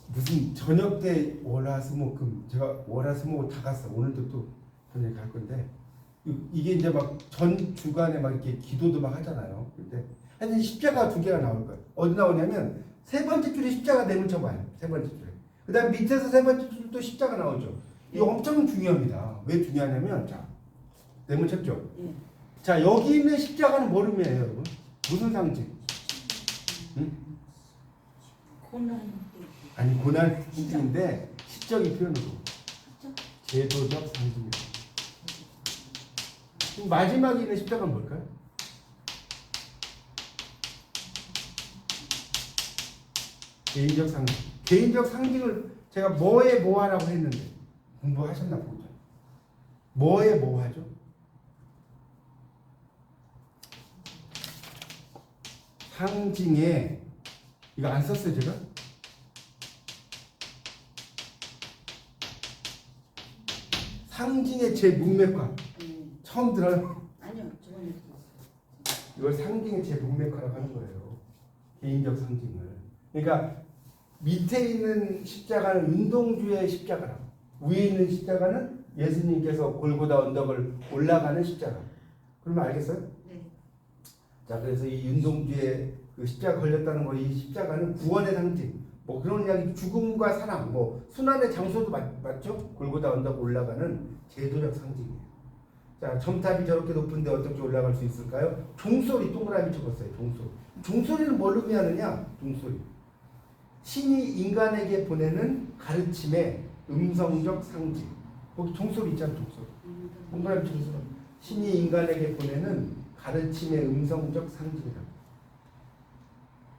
무슨 저녁 때 월화수목금 제가 월화수목 다 갔어. 오늘도 또 저녁에 갈 건데 이게 이제 막 전 주간에 막 이렇게 기도도 막 하잖아요. 근데 하여튼 십자가 두 개가 나올 거예요. 어디 나오냐면 세 번째 줄에 십자가 내문쳐 봐요. 세 번째 줄에. 그다음 밑에서 세 번째 줄도 십자가 나오죠. 이거 엄청 중요합니다. 왜 중요하냐면 자 내문쳤죠. 예. 자 여기 있는 십자가는 뭘 의미해요, 여러분? 무슨 상징? 응? 고난 아니 고난 상징인데 시적인 표현으로 제도적 상징이에요. 그럼 마지막에 있는 십자가는 뭘까요? 개인적 상징. 개인적 상징을 제가 뭐에 뭐하라고 했는데 공부하셨나 보죠. 뭐에 뭐하죠? 상징에 이거 안 썼어요 제가? 상징의 제문맥화 처음 들어요? 아니요 저번에 이걸 상징의 제문맥화라고 하는 거예요. 개인적 상징을. 그러니까 밑에 있는 십자가는 운동주의 십자가라고, 위에 있는 십자가는 예수님께서 골고다 언덕을 올라가는 십자가. 그러면 알겠어요? 네. 자, 그래서 이 운동주의 그 십자가 걸렸다는 거, 이 십자가는 구원의 상징. 뭐 그런 이야기, 죽음과 사랑, 뭐 순환의 장소도 맞죠? 골고다 언덕 올라가는 제도적 상징이에요. 자, 점탑이 저렇게 높은데 어떻게 올라갈 수 있을까요? 종소리 동그라미 적었어요. 종소리. 종소리는 뭘 의미하느냐? 종소리. 신이 인간에게 보내는 가르침의 음성적 상징. 거기 종소리 있잖아요. 종소리. 동그라미 적었어요. 신이 인간에게 보내는 가르침의 음성적 상징이다.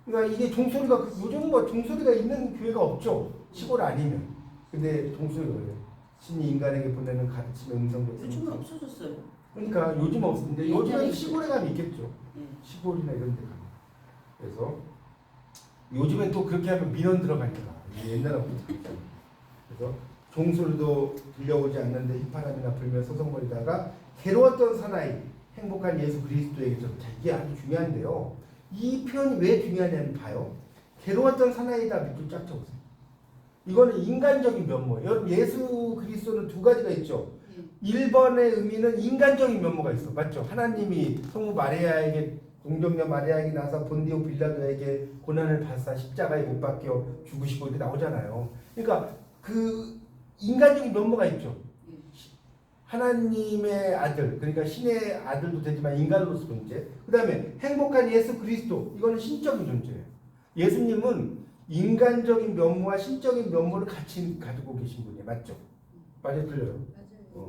그러니까 이게 종소리가 요즘 뭐 종소리가 있는 교회가 없죠. 시골 아니면. 근데 종소리가 그래요. 신이 인간에게 보내는 가르침의 음성적 상징. 요즘은 없어졌어요. 그러니까 요즘 없는데 요즘은 시골에 가면 있겠죠. 예. 시골이나 이런 데 가면. 그래서 요즘엔 또 그렇게 하면 민원 들어가니까 옛날하고 다르잖아요. 그래서 종소리도 들려오지 않는데 휘파람이나 불며 소송거리다가 괴로웠던 사나이 행복한 예수 그리스도에게서 자 이게 아주 중요한데요. 이 표현이 왜 중요하냐면 봐요. 괴로웠던 사나이다 밑줄 쫙 쳐보세요. 이거는 인간적인 면모. 여러분 예수 그리스도는 두 가지가 있죠. 1번의 의미는 인간적인 면모가 있어. 맞죠? 하나님이 성부 마리아에게 동정녀 마리아에게 나서 본디오 빌라도에게 고난을 받사 십자가에 못 박혀 죽으시고 이렇게 나오잖아요. 그러니까 그 인간적인 면모가 있죠. 하나님의 아들, 그러니까 신의 아들도 되지만 인간으로서 존재. 그 다음에 행복한 예수 그리스도, 이거는 신적인 존재예요. 예수님은 인간적인 면모와 신적인 면모를 같이 가지고 계신 분이에요. 맞죠? 맞아요, 틀려요?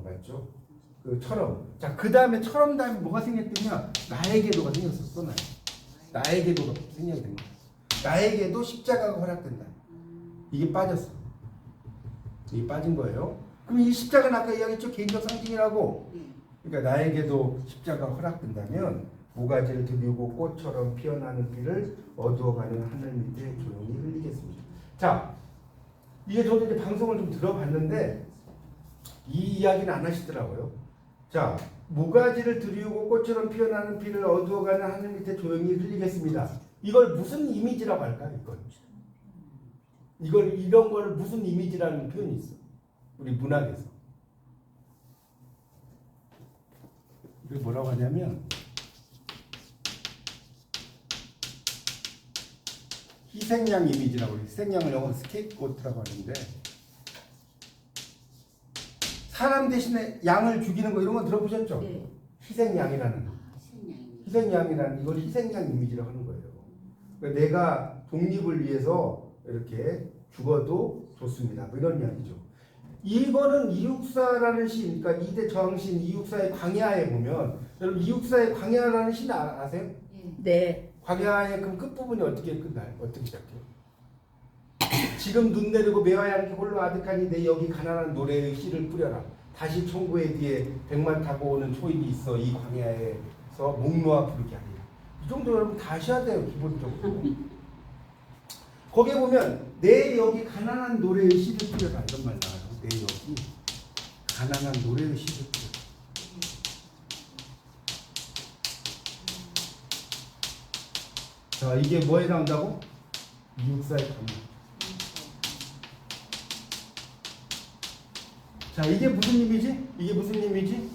맞죠? 그처럼. 자, 그 다음에 처럼 다음에 뭐가 생겼더냐? 나에게도가 생겼었어. 나에게도가 생겨야 된다. 나에게도 십자가가 허락된다. 이게 빠졌어. 이게 빠진 거예요. 그럼 이 십자가는 아까 이야기했죠? 개인적 상징이라고. 그러니까 나에게도 십자가가 허락된다면 모가지를 들이고 꽃처럼 피어나는 피를 어두워가는 하늘 밑에 조용히 흘리겠습니다. 자, 이게 저도 이제 방송을 좀 들어봤는데 이 이야기는 안 하시더라고요. 자, 모가지를 들이고 꽃처럼 피어나는 피를 어두워가는 하늘 밑에 조용히 흘리겠습니다. 이걸 무슨 이미지라고 할까요? 이걸 이런 거를 무슨 이미지라는 표현이 있어. 우리 문학에서. 이게 뭐라고 하냐면 희생양 이미지라고 해요. 희생양을 영어로 스케이프고트라고 하는데 사람 대신에 양을 죽이는 거 이런 거 들어보셨죠? 네. 희생양이라는 희생양이라는 이걸 희생양 이미지라고 하는 거예요. 그러니까 내가 독립을 위해서 이렇게 죽어도 좋습니다. 뭐 이런 이야기죠. 이거는 이육사라는 시, 그러니까 이대 저항신 이육사의 광야에 보면 여러분 이육사의 광야라는 시 아세요? 네. 광야의 그럼 끝부분이 어떻게 끝나요? 어떻게 시작해요? 지금 눈 내리고 매화 향기 홀로 아득하니 내 여기 가난한 노래의 씨를 뿌려라. 다시 천국의 뒤에 백만 타고 오는 초입이 있어 이 광야에서 목 놓아 부르게 하리라. 이 정도 여러분 다 하셔야 돼요. 기본적으로. 거기에 보면 내 여기 가난한 노래의 씨를 뿌려라 이런 말 나와요. 내 여기 가난한 노래의 시를 뿌려. 자, 이게 뭐에 나온다고? 이육사의 감명. 자, 이게 무슨 의미지? 이게 무슨 의미지?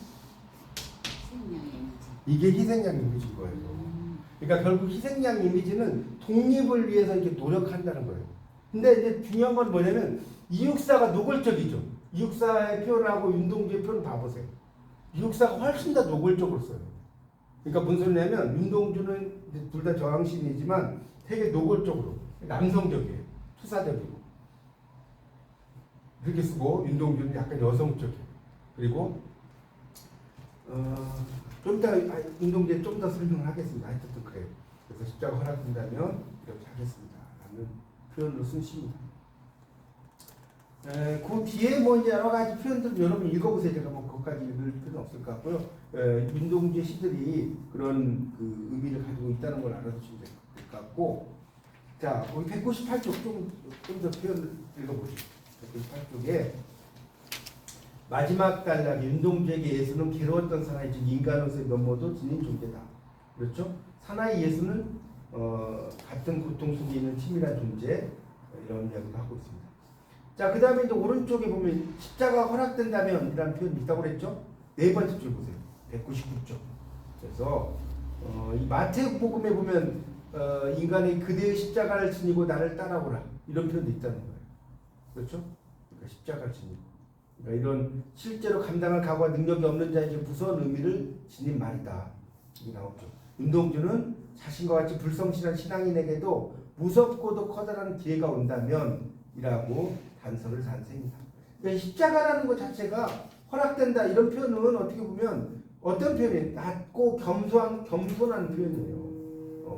이게 희생양 이미지인 거예요. 그러니까 결국 희생양 이미지는 독립을 위해서 이렇게 노력한다는 거예요. 근데 이제 중요한 건 뭐냐면 이육사가 노골적이죠. 이육사의 표현하고 윤동주의 표현 봐보세요. 이육사가 훨씬 더 노골적으로 써요. 그러니까 무슨 소리냐면 윤동주는 둘 다 저항신이지만 되게 노골적으로 남성적이에요. 투사적이고 이렇게 쓰고 윤동주는 약간 여성적이에요. 그리고 좀 이따 윤동주에 좀 더 설명을 하겠습니다. 하여튼 그래요. 그래서 십자가 허락된다면 이렇게 하겠습니다. 라는 표현으로 쓴 시입니다. 그 뒤에 뭐 이제 여러 가지 표현들 여러분 읽어보세요. 제가 뭐 그것까지 읽을 필요는 없을 것 같고요. 윤동주의 시들이 그런 그 의미를 가지고 있다는 걸 알아두시면 될 것 같고, 자, 우리 198쪽 좀 더 표현을 읽어보시죠. 198쪽에 마지막 단락에 윤동주에게 예수는 괴로웠던 사나이 즉 인간으로서의 면모도 지닌 존재다. 그렇죠? 사나이 예수는 같은 고통 속에 있는 치밀한 존재 이런 이야기를 하고 있습니다. 자, 그 다음에 이제 오른쪽에 보면 십자가 허락된다면 이라는 표현이 있다고 그랬죠? 네 번째 줄 보세요. 199쪽. 그래서 이 마태복음에 보면 인간의 그대의 십자가를 지니고 나를 따라오라 이런 표현도 있다는 거예요. 그렇죠? 그러니까 십자가를 지니고 그러니까 이런 실제로 감당할 각오와 능력이 없는 자에게 무서운 의미를 지닌 말이다. 이게 나오죠. 윤동주는 자신과 같이 불성실한 신앙인에게도 무섭고도 커다란 기회가 온다면 이라고 단서를 산 셈입니다. 그러니까 십자가라는 것 자체가 허락된다 이런 표현은 어떻게 보면 어떤 표현이에요? 낮고 겸손한 표현이에요.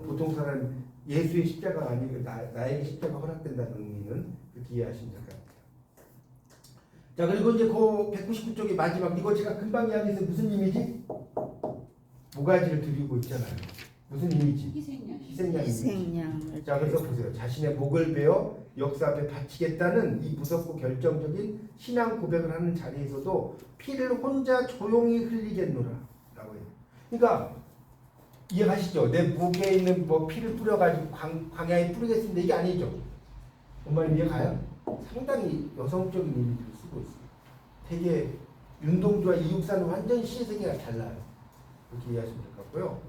보통 사람 예수의 십자가가 아니고 나에게 십자가 허락된다는 의미는 그렇게 이해하시면 될 것 같아요. 자, 그리고 이제 그 199쪽의 마지막 이거 제가 금방 이야기해서 무슨 의미지? 모가지를 드리고 있잖아요. 무슨 의미지? 희생양. 희생양. 자, 그래서 보세요. 자신의 목을 베어 역사 앞에 바치겠다는 이 무섭고 결정적인 신앙 고백을 하는 자리에서도 피를 혼자 조용히 흘리겠노라 라고 해요. 그러니까 이해하시죠? 내 목에 있는 뭐 피를 뿌려가지고 광야에 뿌리겠습니다. 이게 아니죠. 엄마님 이해가요? 상당히 여성적인 의미를 쓰고 있어요. 되게 윤동주와 이육사는 완전히 시의 세계가 달라요. 그렇게 이해하시면 될 것 같고요.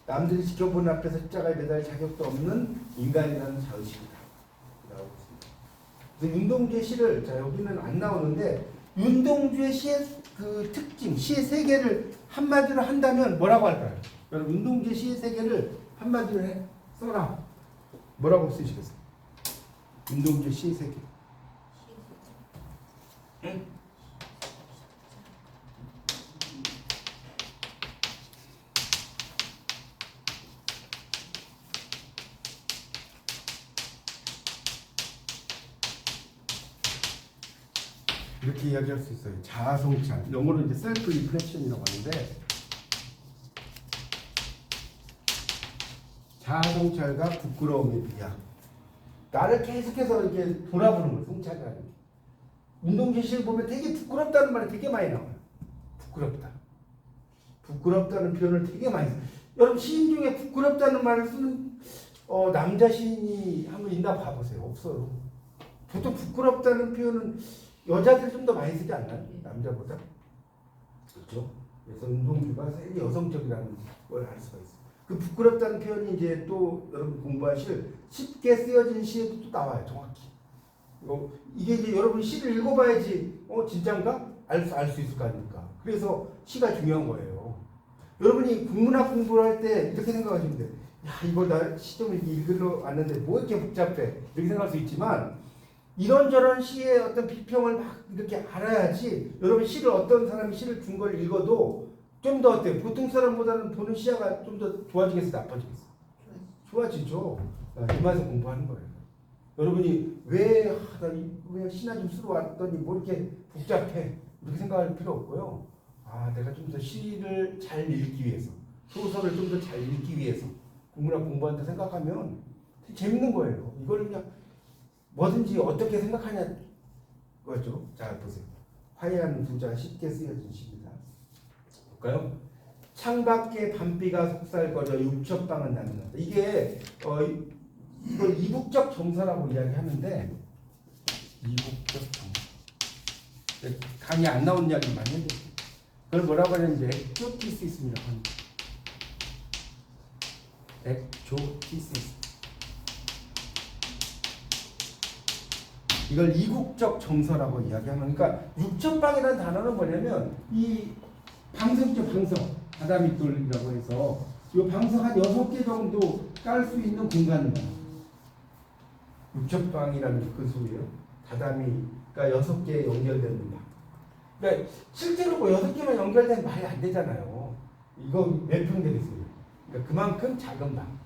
남들이 지켜보는 앞에서 십자가에 매달 자격도 없는 인간이라는 자의식이다. 나오고 있습니다. 그래서 윤동주의 시를, 자, 여기는 안 나오는데, 윤동주의 시의 그 특징, 시의 세계를 한마디로 한다면 뭐라고 할까요? 여러분, 윤동주의 시의 세계를 한마디로 써라. 뭐라고 쓰시겠어요? 윤동주의 시의 세계. 응? 이렇게 이야기할 수 있어요. 자아성찰. 영어로 이제 셀프 리플렉션이라고 하는데 자아성찰과 부끄러움의 비약. 나를 계속해서 이렇게 돌아보는 거예요. 성찰이라는 게. 운동주의 시를 보면 되게 부끄럽다는 말이 되게 많이 나와요. 부끄럽다. 부끄럽다는 표현을 되게 많이 써요. 여러분 시인 중에 부끄럽다는 말을 쓰는 남자 시인이 한번 있나 봐보세요. 없어요. 보통 부끄럽다는 표현은 여자들이 좀 더 많이 쓰지 않나요? 남자보다? 그렇죠? 그래서 운동주가 되게 여성적이라는 걸 알 수가 있어요. 그 부끄럽다는 표현이 이제 또 여러분 공부하실 쉽게 쓰여진 시에도 또 나와요. 정확히. 이게 이제 여러분 시를 읽어봐야지 진짠가? 알 수 있을 거 아닙니까? 그래서 시가 중요한 거예요. 여러분이 국문학 공부를 할 때 이렇게 생각하시면 돼요. 야, 이거 나 시 좀 읽으러 왔는데 뭐 이렇게 복잡해. 이렇게 생각할 수 있지만 이런저런 시의 어떤 비평을 막 이렇게 알아야지 여러분 시를 어떤 사람이 시를 준 걸 읽어도 좀 더 어때요? 보통 사람보다는 보는 시야가 좀 더 좋아지겠어요? 나빠지겠어요? 좋아지죠. 이 맛에 공부하는 거예요. 여러분이 왜 시나 좀 쓰러 왔더니 뭐 이렇게 복잡해 이렇게 생각할 필요 없고요. 내가 좀 더 시를 잘 읽기 위해서 소설을 좀 더 잘 읽기 위해서 국문학 공부한다 생각하면 되게 재밌는 거예요. 이걸 그냥 뭐든지 어떻게 생각하냐 거죠. 자, 보세요. 화해하는 부자 쉽게 쓰여진 시입니다. 볼까요? 창밖에 밤비가 속살거려 육첩방은 나는다. 이게 이걸 이국적 정서라고 이야기하는데 이국적 정서. 강의 안 나온 이야기 많이 했는데 그걸 뭐라고 하는지 엑조티시스입니다. 엑조티시스. 이걸 이국적 정서라고 이야기하는. 그러니까 육첩방이라는 단어는 뭐냐면 이 방석이죠. 방석. 다다미돌이라고 해서 이 방석 한 6개 정도 깔 수 있는 공간입니다. 육첩방이라는 그 소리예요. 다다미가 6개 연결되는 방. 그러니까 실제로 뭐 6개만 연결되면 말이 안 되잖아요. 이거 몇 평 되겠어요. 그러니까 그만큼 작은 방.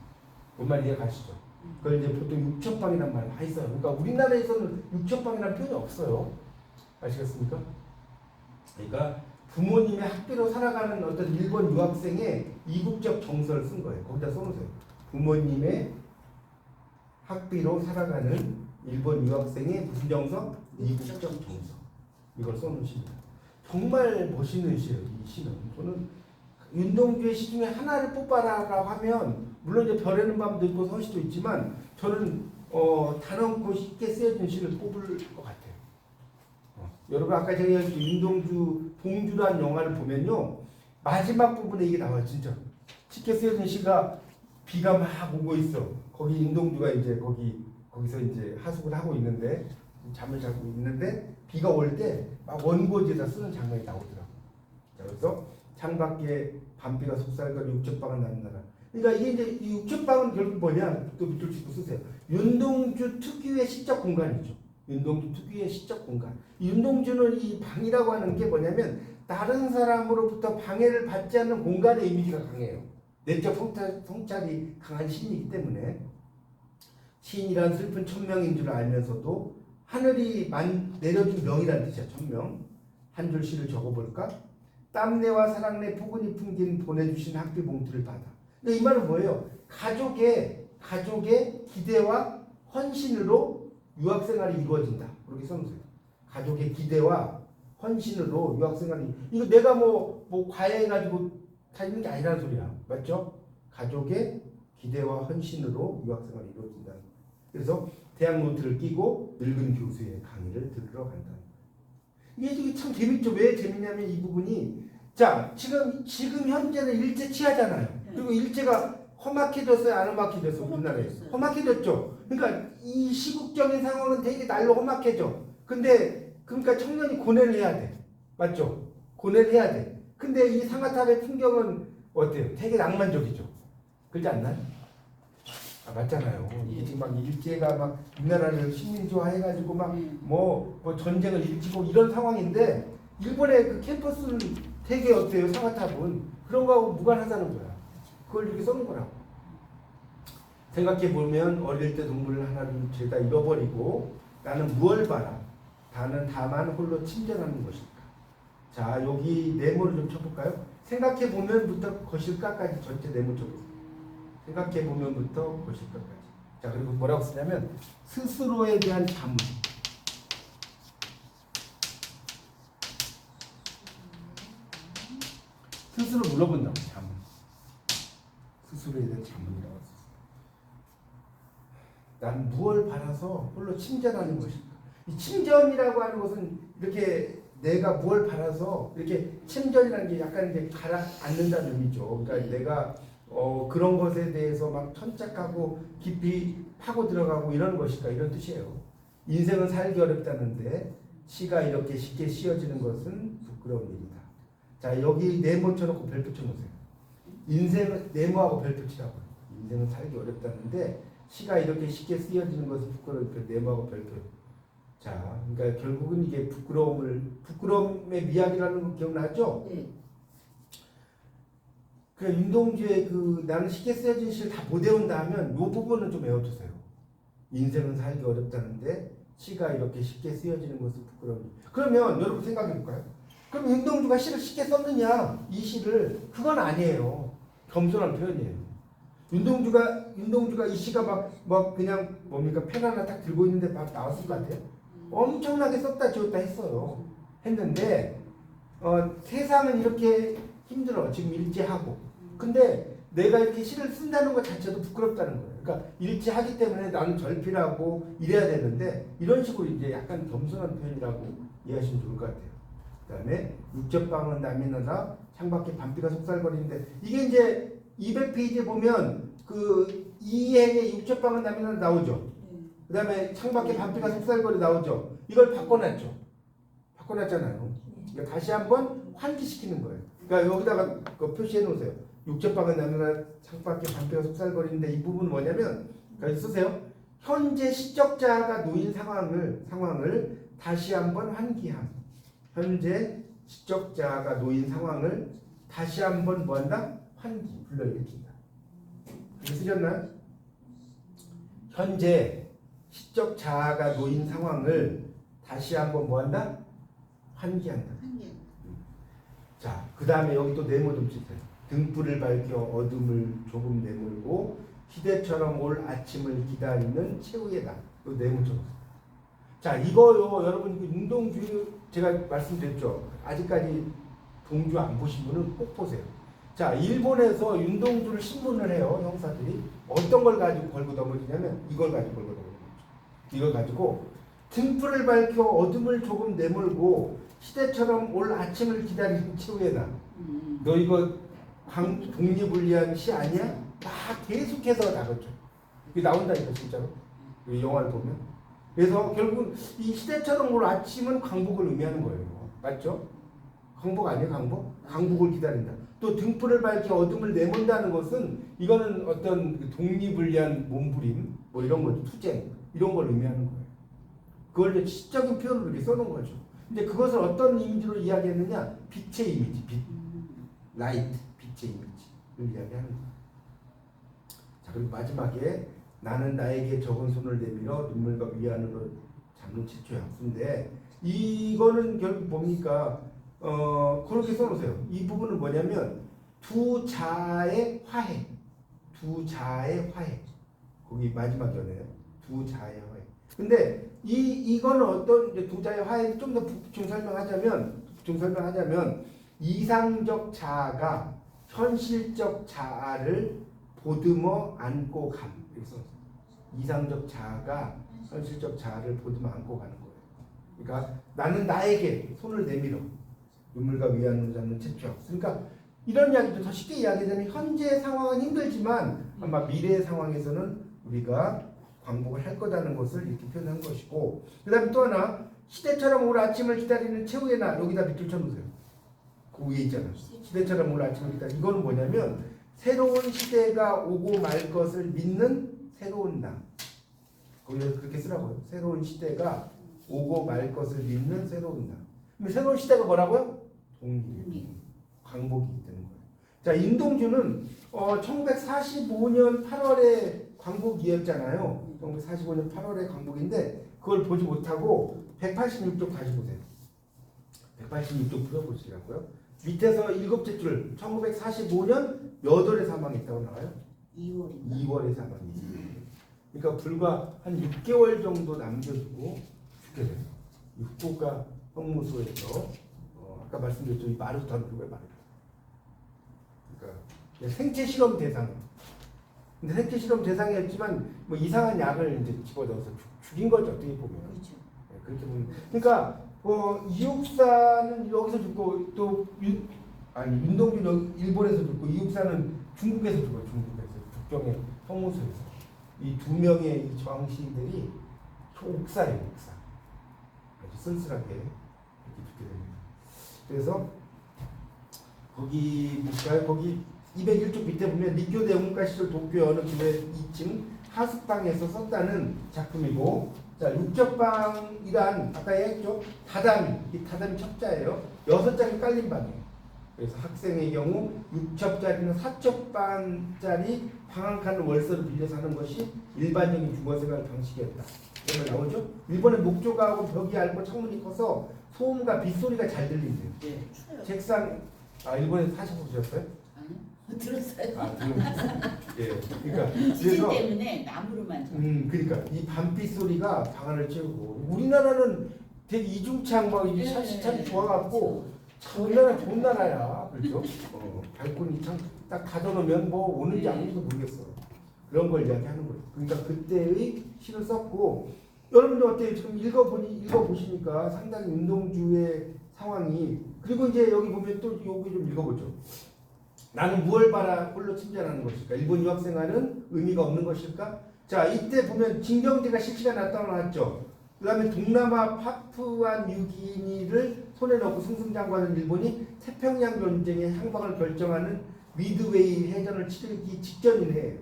뭔 말인지 이해가시죠? 그걸 이제 보통 육첩방이란 말을 많이 써요. 그러니까 우리나라에서는 육첩방이라는 표현이 없어요. 아시겠습니까? 그러니까 부모님의 학비로 살아가는 어떤 일본 유학생의 이국적 정서를 쓴 거예요. 거기다 써놓으세요. 부모님의 학비로 살아가는 일본 유학생의 무슨 정서? 이국적 정서. 이걸 써놓으십니다. 정말 멋있는 시예요. 이 시는. 저는 윤동주의 시 중에 하나를 뽑아라라고 하면 물론 이제 별에는 밤도 있고 서시도 있지만 저는 단언코 쉽게 쓰여진 시를 뽑을 것 같아요. 여러분 아까 제가 윤동주 봉주라는 영화를 보면요 마지막 부분에 이게 나와요. 진짜 쉽게 쓰여진 시가 비가 막 오고 있어. 거기 윤동주가 이제 거기서 이제 하숙을 하고 있는데 잠을 자고 있는데 비가 올 때 막 원고지에다 쓰는 장면이 나오더라고. 그래서 창밖에 밤비가 속살거려 육첩방은 난다라. 그러니까 이게 이제 이 육첩방은 결국 뭐냐? 또 밑줄 치고 쓰세요. 윤동주 특유의 시적 공간이죠. 윤동주 특유의 시적 공간. 윤동주는 이 방이라고 하는 게 뭐냐면 다른 사람으로부터 방해를 받지 않는 공간의 이미지가 강해요. 내적 성찰이 강한 시인이기 때문에 시인이란 슬픈 천명인 줄 알면서도 하늘이 내려준 명이라는 뜻이야. 천명. 한 줄 시를 적어볼까? 땀내와 사랑내 포근히 풍긴 보내주신 학비 봉투를 받아. 근데 이 말은 뭐예요? 가족의 기대와 헌신으로 유학생활이 이루어진다. 그렇게 써놓으세요. 가족의 기대와 헌신으로 유학생활이. 이거 내가 뭐 과외해가지고 다니는 게 아니라는 소리야. 맞죠? 가족의 기대와 헌신으로 유학생활이 이루어진다. 그래서 대학 노트를 끼고 늙은 교수의 강의를 들으러 간다. 이게 참 재밌죠. 왜 재밌냐면 이 부분이 자 지금 현재는 일제 치하잖아요. 그리고 일제가 험악해졌어요, 안 험악해졌어요? 우리나라에 험악해졌죠. 그러니까 이 시국적인 상황은 되게 날로 험악해져. 근데 그러니까 청년이 고뇌를 해야 돼. 맞죠? 고뇌를 해야 돼. 근데 이 상하탑의 풍경은 어때요? 되게 낭만적이죠. 그렇지 않나요? 아, 맞잖아요. 이게 지금 막 일제가 막 우리나라를 식민지화 해가지고 막 뭐 전쟁을 일으키고 이런 상황인데 일본의 그 캠퍼스는 되게 어때요? 상하탑은 그런 거하고 무관하다는 거야. 그걸 이렇게 써놓은 거라고. 생각해보면 어릴 때 동물을 하나를 죄다 잃어버리고 나는 무얼 바라. 나는 다만 홀로 침전하는 것일까. 자 여기 네모를 좀 쳐볼까요? 생각해보면부터 것일까까지 전체 네모 쳐보세요. 생각해보면부터 것일까까지. 자 그리고 뭐라고 쓰냐면 스스로에 대한 자문. 스스로 물어본다고. 자문. 스스로에 대한 자문이라고 했어요. 난 무엇을 바라서 홀로 침전하는 것일까? 이 침전이라고 하는 것은 이렇게 내가 무엇을 바라서 이렇게 침전이라는 게 약간 이제 가라앉는다는 의미죠. 그러니까 내가 그런 것에 대해서 막 천착하고 깊이 파고 들어가고 이런 것일까 이런 뜻이에요. 인생은 살기 어렵다는데 시가 이렇게 쉽게 씌어지는 것은 부끄러운 일이다. 자 여기 네모 쳐놓고 별표 쳐놓으세요. 인생은 네모하고 별표 치라고. 인생은 살기 어렵다는데 시가 이렇게 쉽게 쓰여지는 것은 부끄러운 네모하고 별표. 자, 그러니까 결국은 이게 부끄러움의 미학이라는 거 기억나죠? 네. 그 윤동주의 나는 쉽게 쓰여진 시를 다 못 외운다 하면 이 부분은 좀 외워두세요. 인생은 살기 어렵다는데 시가 이렇게 쉽게 쓰여지는 것은 부끄러움. 그러면 여러분 생각해볼까요? 그럼 윤동주가 시를 쉽게 썼느냐? 이 시를 그건 아니에요. 겸손한 표현이에요. 윤동주가 이 시가 막 그냥 뭡니까 펜 하나 딱 들고 있는데 막 나왔을 것 같아요. 엄청나게 썼다 지웠다 했어요. 했는데 세상은 이렇게 힘들어. 지금 일제하고. 근데 내가 이렇게 시를 쓴다는 것 자체도 부끄럽다는 거예요. 그러니까 일제하기 때문에 나는 절필하고 이래야 되는데 이런 식으로 이제 약간 겸손한 표현이라고 이해하시면 좋을 것 같아요. 그다음에 육접방은 남이 너나 창밖에 밤비가 속살거리는데 이게 이제 200페이지에 보면 그 이행의 육접방은 남이 너나 나오죠. 그다음에 창밖에 밤비가 속살거리 나오죠. 이걸 바꿔놨잖아요. 그러니까 다시 한번 환기시키는 거예요. 그러니까 여기다가 그 표시해 놓으세요. 육접방은 남이나 창밖에 밤비가 속살거리는데 이 부분은 뭐냐면 여기 쓰세요. 현재 시적자가 놓인 상황을 다시 한번 환기함. 현재 시적자가 놓인 상황을 다시 한번 뭐한다? 환기, 불러일으킨다. 이렇게 쓰셨나요? 현재 시적자가 놓인 상황을 다시 한번 뭐한다? 환기한다. 자, 그 다음에 여기 또 네모 좀 주세요. 등불을 밝혀 어둠을 조금 내몰고 시대처럼 올 아침을 기다리는 최후의 날. 이 네모 좀. 자, 이거요, 여러분, 윤동주 제가 말씀드렸죠. 아직까지 동주 안 보신 분은 꼭 보세요. 자, 일본에서 윤동주를 신문을 해요, 형사들이. 어떤 걸 가지고 걸고 넘어지냐면 이걸 가지고 걸고 넘어지죠. 이걸 가지고 등불을 밝혀 어둠을 조금 내몰고 시대처럼 올 아침을 기다리는 최후의 날. 너 이거 독립을 위한 시 아니야? 막 계속해서 나갔죠. 이게 나온다니까 진짜로. 이 영화를 보면. 그래서 결국은 이 시대처럼 올 아침은 광복을 의미하는 거예요. 맞죠? 광복 아니에요, 광복? 광복을 기다린다. 또 등불을 밝혀 어둠을 내몬다는 것은 이거는 어떤 독립을 위한 몸부림, 뭐 이런 거, 투쟁 이런 걸 의미하는 거예요. 그걸 이제 시적인 표현으로 이렇게 써놓은 거죠. 근데 그것을 어떤 이미지로 이야기했느냐? 빛의 이미지, 빛, 라이트, 빛의 이미지를 이야기하는 거예요. 자, 그리고 마지막에 나는 나에게 적은 손을 내밀어 눈물과 위안으로 잡는 최초의 학수인데 이거는 결국 뭡니까? 그렇게 써놓으세요. 이 부분은 뭐냐면 두 자의 화해, 두 자의 화해. 거기 마지막 연애요. 두 자의 화해. 근데 이거는 어떤 이제 두 자의 화해 좀 더 북중 설명하자면 이상적 자아가 현실적 자아를 보듬어 안고 감. 이렇게 써요. 이상적 자아가 현실적 자아를 보듬어 안고 가는 거예요. 그러니까 나는 나에게 손을 내밀어 눈물과 위안으로 잡는 최초. 그러니까 이런 이야기도 더 쉽게 이야기하자면 현재 상황은 힘들지만 아마 미래의 상황에서는 우리가 광복을 할 거라는 것을 이렇게 표현한 것이고, 그 다음에 또 하나 시대처럼 올 아침을 기다리는 최후의 날. 여기다 밑줄 쳐놓으세요. 그 위에 있잖아. 시대처럼 올 아침을 기다리는. 이거는 뭐냐면 새로운 시대가 오고 말 것을 믿는 새로운 날. 거기서 그렇게 쓰라고요. 새로운 시대가 오고 말 것을 믿는 새로운 날. 그럼 새로운 시대가 뭐라고요? 독립. 광복이 되는 거예요. 자, 윤동주는 1945년 8월에 광복이었잖아요. 1945년 8월에 광복인데 그걸 보지 못하고 186쪽 다시 보세요. 186쪽 풀어보시라고요. 밑에서 일곱째 줄 1945년 몇 월에 사망했다고 나와요? 2월에 사망했어요. 그러니까 불과 한 6개월 정도 남겨두고 죽게 돼요. 후쿠오카 형무소에서 아까 말씀드렸죠. 이 마루타는 누구예요? 마루타. 그러니까 생체 실험 대상. 근데 생체 실험 대상이었지만 뭐 이상한 약을 이제 집어넣어서 죽인 거죠. 어떻게 보면. 그렇죠. 네, 그렇게 보면. 그러니까 이육사는 여기서 죽고 또 윤동주 일본에서 죽고 이육사는 중국에서 죽어요. 중국에서 북경의 형무소에서. 이 두 명의 이 저항시들이 옥사예요. 옥사. 아주 쓸쓸하게 이렇게 죽게 됩니다. 그래서 거기 볼까요? 거기 201쪽 밑에 보면 리교대 문과 시절 도쿄 어느 교회 2층 하숙방에서 썼다는 작품이고, 자, 육접방이란 아까 얘기했죠? 다담이, 이 다담이 첩자예요. 6장이 깔린 방이에요. 그래서 학생의 경우 6첩짜리는 4첩방짜리 방 한 칸을 월세로 빌려서 하는 것이 일반적인 중고생활 방식이었다. 이런 거 나오죠? 일본의 목조가하고 벽이 얇고 창문이 커서 소음과 빗소리가 잘 들린대요. 네. 책상, 일본에서 사셔보셨어요? 아니요. 들었어요. 들었어요. 예. 그러니까 지진 그래서 때문에 나무로만. 그러니까 이 밤빛 소리가 방 안을 채우고, 우리나라는 되게 이중창 막 이게 샷이 참 네. 좋아갖고 참 우리나라 좋은 나라야. 그렇죠? 발코니 창딱 닫아놓으면 뭐 오는지 안 오는지 모르겠어. 그런 걸 이야기하는 거예요. 그러니까 그때의 시를 썼고 여러분들 어때요? 지금 읽어보시니까 상당히 운동주의 상황이 그리고 이제 여기 보면 또 여기 좀 읽어보죠. 나는 무얼 바라 홀로 침전하는 것일까? 일본 유학생활은 의미가 없는 것일까? 자 이때 보면 진경제가 실시간 나타났죠. 그 다음에 동남아 파푸아뉴기니를 손에 넣고 승승장구하는 일본이 태평양 전쟁의 향방을 결정하는 미드웨이 해전을 치르기 직전인 해예요.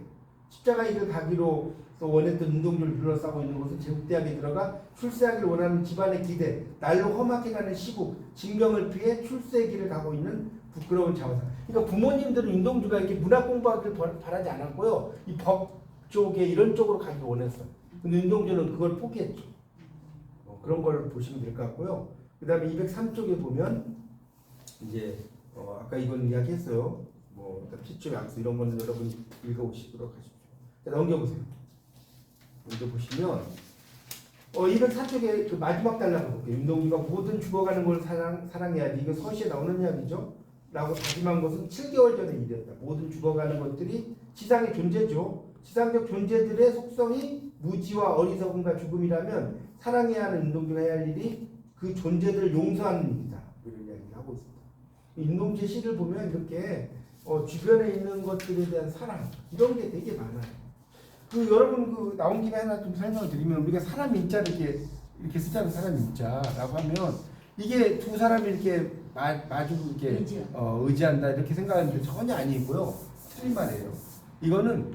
십자가이를 가기로 또 원했던 운동주를 둘러싸고 있는 곳은 제국대학에 들어가 출세하기를 원하는 집안의 기대, 날로 험하게 가는 시국, 징병을 피해 출세의 길을 가고 있는 부끄러운 자화상. 그러니까 부모님들은 운동주가 이렇게 문학 공부하기를 바라지 않았고요. 이 법 쪽에 이런 쪽으로 가기 원했어요. 근데 운동주는 그걸 포기했죠. 그런 걸 보시면 될 것 같고요. 그 다음에 203쪽에 보면 이제 아까 이건 이야기했어요. 뭐 피초 약수 이런 거는 여러분 읽어보시도록 하십시오. 자, 넘겨보세요. 넘겨보시면 204쪽에 그 마지막 단락을 볼게요. 운동주가 모든 죽어가는 걸 사랑해야지. 이거 서시에 나오는 이야기죠. 라고 다짐한 것은 7개월 전의 일이었다. 모든 죽어가는 것들이 지상의 존재죠. 지상적 존재들의 속성이 무지와 어리석음과 죽음이라면 사랑해야 하는 운동주가 해야 할 일이 그 존재들을 용서하는 일이다. 이런 이야기를 하고 있습니다. 운동주의 시를 보면 이렇게 주변에 있는 것들에 대한 사랑 이런 게 되게 많아요. 그 여러분 그 나온 김에 하나 좀 설명을 드리면 우리가 사람 인자를 이렇게 쓰자는 사람 인자라고 하면 이게 두 사람이 이렇게 마주 이렇게 의지한다 이렇게 생각하는데 전혀 아니고요. 틀린 말이에요. 이거는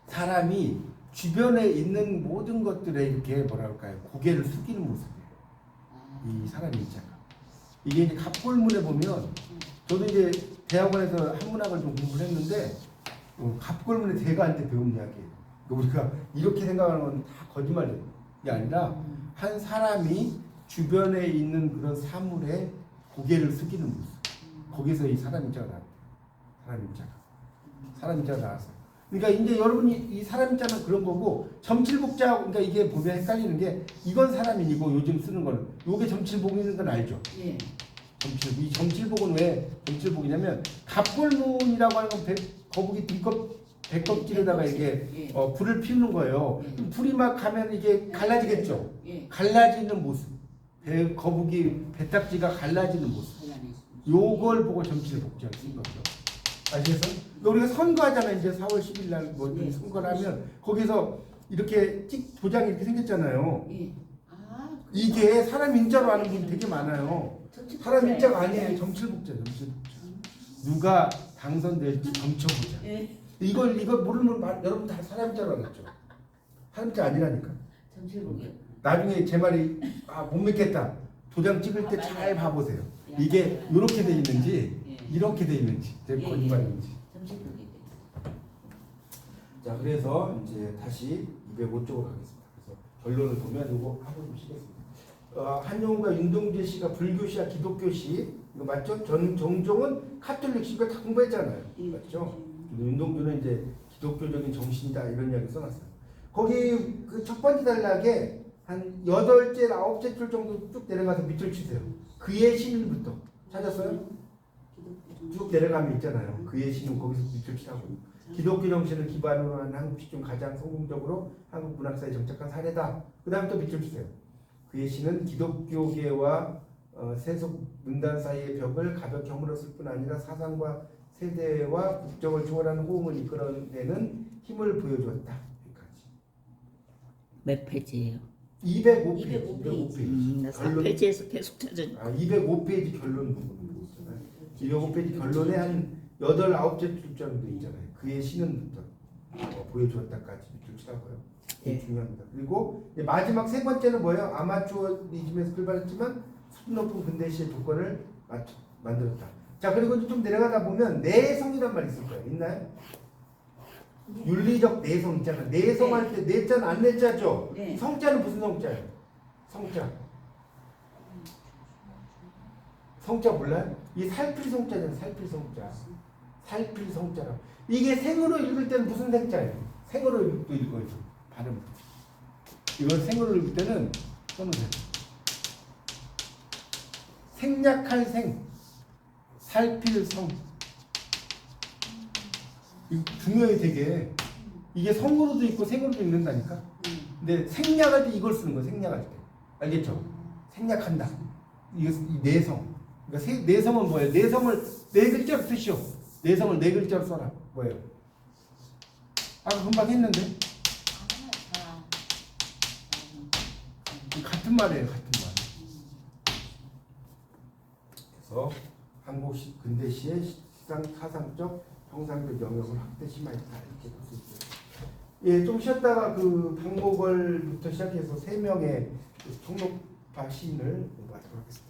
사람이 주변에 있는 모든 것들에 이렇게 뭐랄까요 고개를 숙이는 모습이에요. 이 사람 인자가 이게 이제 갑골문에 보면 저도 이제 대학원에서 한문학을 좀 공부를 했는데 갑골문의 대가한테 배운 이야기예요. 우리가 이렇게 생각하는 건 다 거짓말이에요. 이게 아니라 한 사람이 주변에 있는 그런 사물에 고개를 숙이는 모습. 거기서 이 사람 인자가 나왔어요. 사람 인자가 나왔어요. 그러니까 이제 여러분이 이 사람 인자는 그런 거고 점칠복자 그러니까 이게 보면 헷갈리는 게 이건 사람인이고 요즘 쓰는 거는 요게 점칠복인 건 알죠? 예. 점칠복. 이 점칠복은 왜 점칠복이냐면 갑골문이라고 하는 건 거북이 백껍질에다가 이게 불을 피우는 거예요. 그럼 불이 막 가면 이게 갈라지겠죠. 갈라지는 모습. 거북이 배딱지가 갈라지는 모습. 요걸 보고 점칠복자를 쓴 거죠. 아시겠어요? 우리가 선거하잖아요. 이제 4월 10일 날 뭐 선거를 하면 거기서 이렇게 도장이 이렇게 생겼잖아요. 이게 사람 인자로 아는 분이 되게 많아요. 사람 인자가 아니에요. 점칠복자. 누가 당선될지 점쳐보자. 이걸 모르면 여러분 다 사람 인자로 알았죠. 사람 인자 아니라니까. 점칠복이. 나중에 제 말이 못 믿겠다. 도장 찍을 때 잘 봐보세요. 이게 이렇게 돼 있는지 이렇게 돼 있는지 거짓말인지. 자 그래서 이제 다시 205쪽으로 가겠습니다. 그래서 결론을 보면 이거 하고 좀 쉬겠습니다. 한용과 윤동재 씨가 불교시와 기독교시 이거 맞죠? 정종은 카톨릭시 이거 다 공부했잖아요. 맞죠? 윤동주는 이제 기독교적인 정신이다 이런 이야기 써놨어요. 거기 그 첫 번째 단락에 한 8째, 9째 줄 정도 쭉 내려가서 밑줄 치세요. 그의 신부터 찾았어요? 쭉 내려가면 있잖아요. 그의 신은 거기서 밑줄 치라고. 기독교 정신을 기반으로 한 한국시 중 가장 성공적으로 한국 문학사에 정착한 사례다. 그 다음 또 밑줄 치세요. 그의 신은 기독교계와 세속 문단 사이의 벽을 가볍게 허물었을 뿐 아니라 사상과 세대와 국정을 초월하는 호응을 이끌어내는 힘을 보여주었다. 여기까지. 몇 페이지예요? 205페이지. 나 4페이지에서 계속 찾은. 205페이지 결론 부분 있잖아요. 205페이지 결론에 한 8, 9째 줄 정도 있잖아요. 그의 신은부터 보여주었다까지 밑줄 치라고요. 이게 중요합니다. 그리고 마지막 세 번째는 뭐예요? 아마추어리즘에서 출발했지만 수준 높은 근대시의 조건을 만들었다. 자 그리고 좀 내려가다 보면 내성이란 말이 있을 거예요. 있나요? 윤리적 내성 있잖아. 내성할 때 내자는 안 내자죠. 네. 성자는 무슨 성자예요? 성자. 성자 몰라요? 이 살필 성자잖아요. 살필 성자. 살필 성자라고. 이게 생으로 읽을 때는 무슨 생자예요? 생으로 읽어요. 발음. 이걸 생으로 읽을 때는 써놓으세요. 생략할 생, 살필 성. 이거 중요해 되게. 이게 성으로도 있고 생으로도 읽는다니까. 근데 생략할 때 이걸 쓰는 거야. 생략할 때. 알겠죠? 생략한다. 이거 이 내성. 그러니까 내성은 뭐예요? 내성을 네 글자로 쓰시오. 내성을 네 글자로 써라. 뭐예요? 아까 금방 했는데. 같은 말이에요. 같은 말. 그래서 한국식 근대시의 시상 사상적 형상적 영역을 확대 심화했다 이렇게 볼 수 있어요. 예, 좀 쉬었다가 그 박목월부터 시작해서 세 명의 총독파 시인을 공부하도록 하겠습니다.